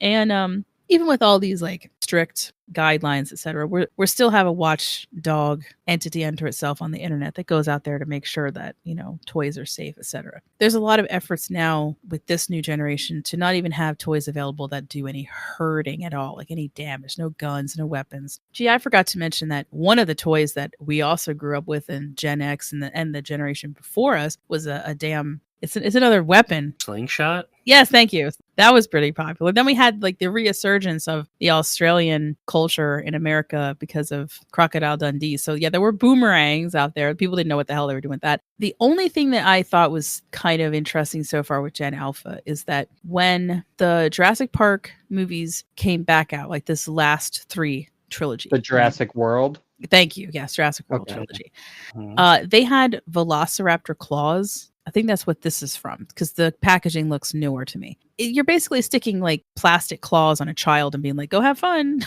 And even with all these like strict guidelines, etc., we still have a watchdog entity unto itself on the internet that goes out there to make sure that, you know, toys are safe, etc. There's a lot of efforts now with this new generation to not even have toys available that do any hurting at all, like any damage, no guns, no weapons. Gee, I forgot to mention that one of the toys that we also grew up with in Gen X and the generation before us was a damn. It's another weapon. Slingshot? Yes, thank you. That was pretty popular. Then we had like the resurgence of the Australian culture in America because of Crocodile Dundee. So yeah, there were boomerangs out there. People didn't know what the hell they were doing with that. The only thing that I thought was kind of interesting so far with Gen Alpha is that when the Jurassic Park movies came back out, like this last 3 trilogy. The Jurassic World. Thank you. Yes, Jurassic World Okay. trilogy. Mhm. They had Velociraptor claws. I think that's what this is from because the packaging looks newer to me. You're basically sticking like plastic claws on a child and being like, "Go have fun.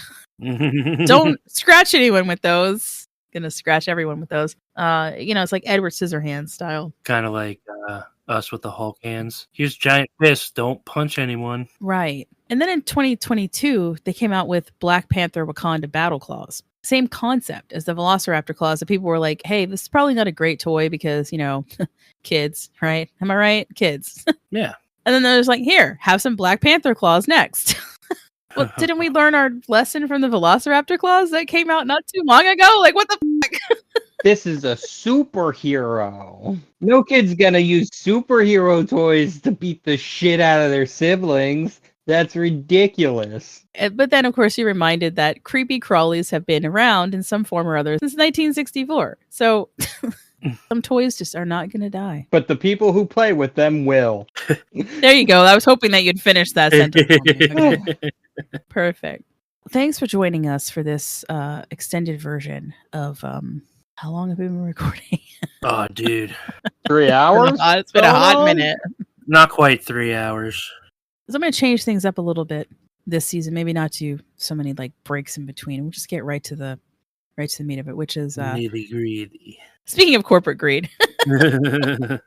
Don't scratch anyone with those." Gonna scratch everyone with those. It's like Edward Scissorhands style. Kind of like us with the Hulk hands. Here's giant fists. Don't punch anyone. Right. And then in 2022, they came out with Black Panther Wakanda Battle Claws. Same concept as the Velociraptor claws. That people were like, hey, this is probably not a great toy because, kids, right? Am I right? Kids. Yeah. And then there's like, here, have some Black Panther claws next. Well, didn't we learn our lesson from the Velociraptor claws that came out not too long ago? Like, what the fuck? This is a superhero. No kid's gonna use superhero toys to beat the shit out of their siblings. That's ridiculous. But then, of course, you're reminded that creepy crawlies have been around in some form or other since 1964. So some toys just are not going to die. But the people who play with them will. There you go. I was hoping that you'd finish that sentence for me. Perfect. Thanks for joining us for this extended version of how long have we been recording? Oh, dude. 3 hours? It's been a hot minute. Not quite 3 hours. So I'm going to change things up a little bit this season. Maybe not do so many like breaks in between. We'll just get right to the meat of it, which is Nitty gritty. speaking of corporate greed.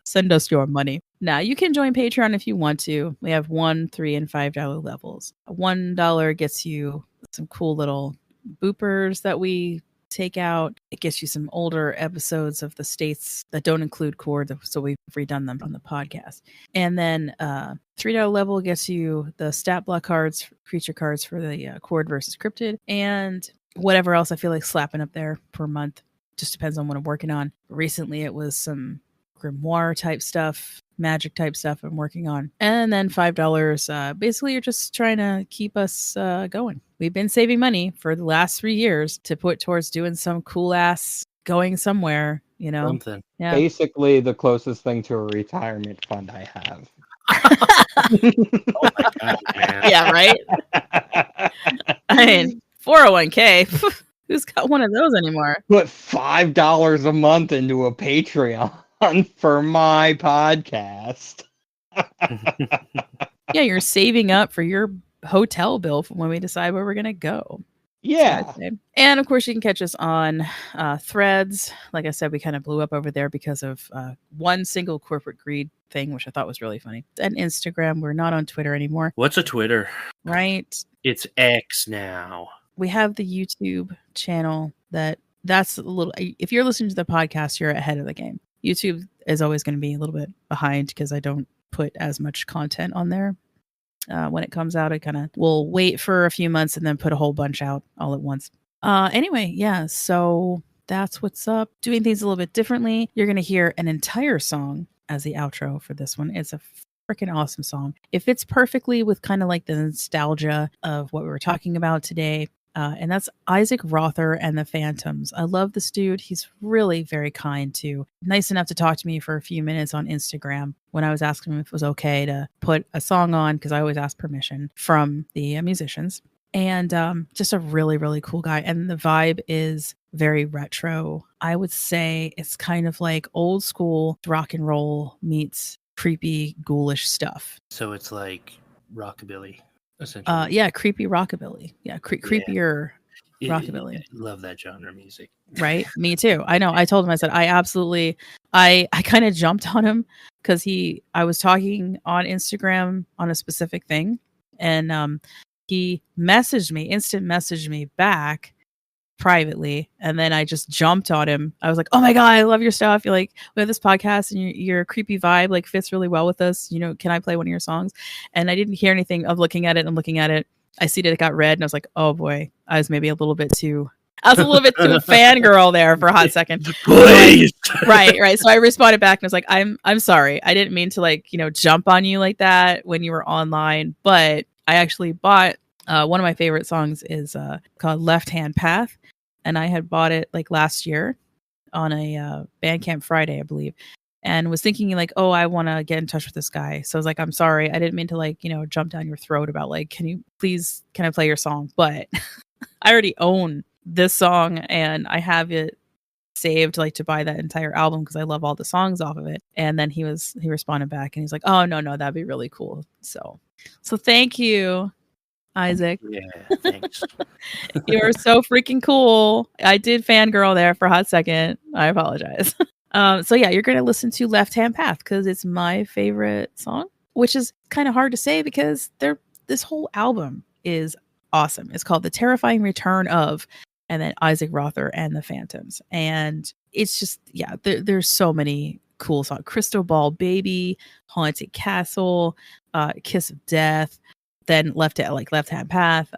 Send us your money. Now you can join Patreon if you want to. We have $1, $3, and $5 levels. $1 gets you some cool little boopers that we take out. It gets you some older episodes of the states that don't include Cord, so we've redone them on the podcast. And then $3 level gets you the stat block cards, creature cards for the Cord versus Cryptid, and whatever else I feel like slapping up there per month. Just depends on what I'm working on. Recently, it was some grimoire type stuff, magic type stuff I'm working on. And then $5, basically you're just trying to keep us going. We've been saving money for the last 3 years to put towards doing some cool ass going somewhere, Something. Yeah. Basically the closest thing to a retirement fund I have. Oh my God, man. Yeah, right? I mean, 401k. Who's got one of those anymore? Put $5 a month into a Patreon for my podcast. Yeah, you're saving up for your hotel bill for when we decide where we're going to go. Yeah. And of course, you can catch us on Threads. Like I said, we kind of blew up over there because of one single corporate greed thing, which I thought was really funny. And Instagram. We're not on Twitter anymore. What's a Twitter? Right. It's X now. We have the YouTube channel that's a little, if you're listening to the podcast, you're ahead of the game. YouTube is always going to be a little bit behind because I don't put as much content on there. When it comes out, I kind of will wait for a few months and then put a whole bunch out all at once. Anyway, yeah, so that's what's up. Doing things a little bit differently. You're going to hear an entire song as the outro for this one. It's a freaking awesome song. It fits perfectly with kind of like the nostalgia of what we were talking about today. And that's Isaac Rother and the Phantoms. I love this dude. He's really very kind too. Nice enough to talk to me for a few minutes on Instagram when I was asking him if it was okay to put a song on, because I always ask permission from the musicians. And just a really, really cool guy. And the vibe is very retro. I would say it's kind of like old school rock and roll meets creepy, ghoulish stuff. So it's like rockabilly, essentially. Yeah, creepy rockabilly. Yeah, creepier rockabilly. Love that genre of music. Right? Me too. I know. I told him, I said, I kind of jumped on him because I was talking on Instagram on a specific thing, and he instant messaged me back privately, and then I just jumped on him. I was like, oh my God, I love your stuff. You're like, we have this podcast and your creepy vibe like fits really well with us. Can I play one of your songs? And I didn't hear anything of looking at it. I see that it got read, and I was like, oh boy, I was a little bit too fangirl there for a hot second. Please. Right. So I responded back and I was like, I'm sorry. I didn't mean to jump on you like that when you were online, but I actually bought one of my favorite songs is called Left Hand Path. And I had bought it last year on a Bandcamp Friday, I believe. And was thinking oh, I want to get in touch with this guy. So I was like, I'm sorry. I didn't mean to jump down your throat about can I play your song? But I already own this song, and I have it saved like to buy that entire album because I love all the songs off of it. And then he responded back and he's like, oh no, that'd be really cool. So thank you, Isaac. Yeah, thanks. You're so freaking cool. I did fangirl there for a hot second. I apologize. So yeah, you're going to listen to Left Hand Path because it's my favorite song, which is kind of hard to say because this whole album is awesome. It's called The Terrifying Return of, and then Isaac Rother and the Phantoms. And it's just, yeah, there's so many cool songs. Crystal Ball Baby, Haunted Castle, Kiss of Death, then Left Hand Path,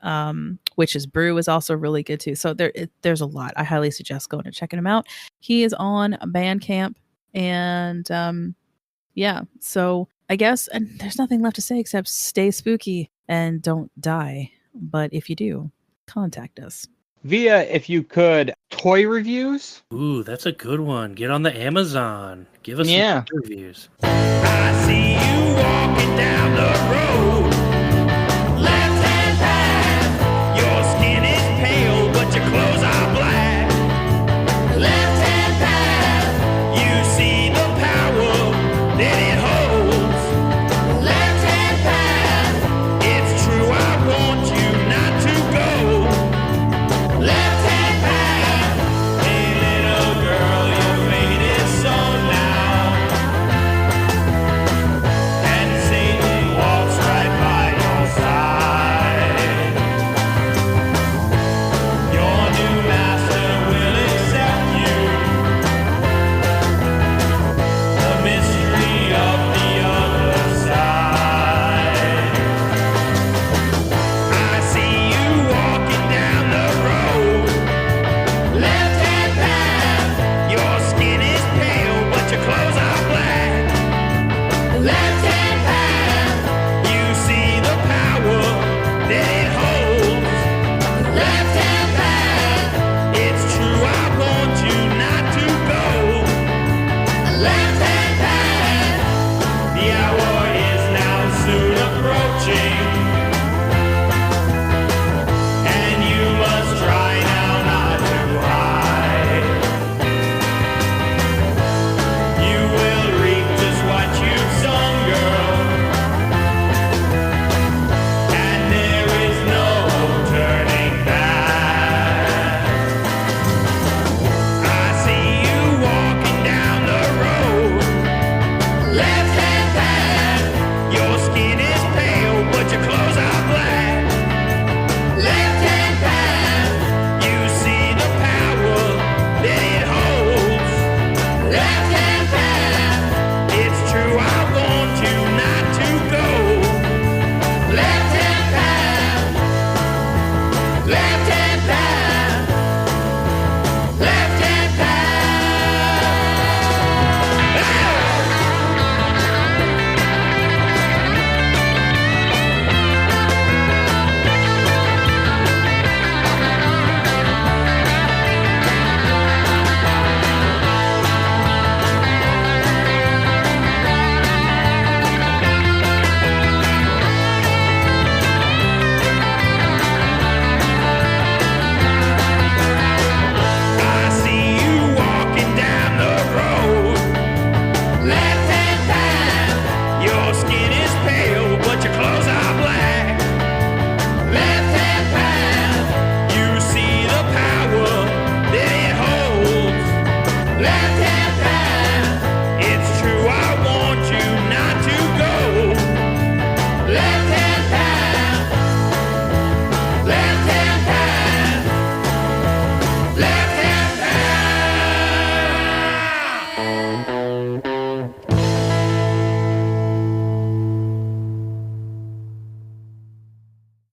Witch's Brew is also really good too. So there's a lot. I highly suggest going and checking him out. He is on Bandcamp, and yeah. So I guess, and there's nothing left to say except stay spooky and don't die. But if you do, contact us. Via, if you could, toy reviews. Ooh, that's a good one. Get on the Amazon. Give us some reviews. I see you walking down the road.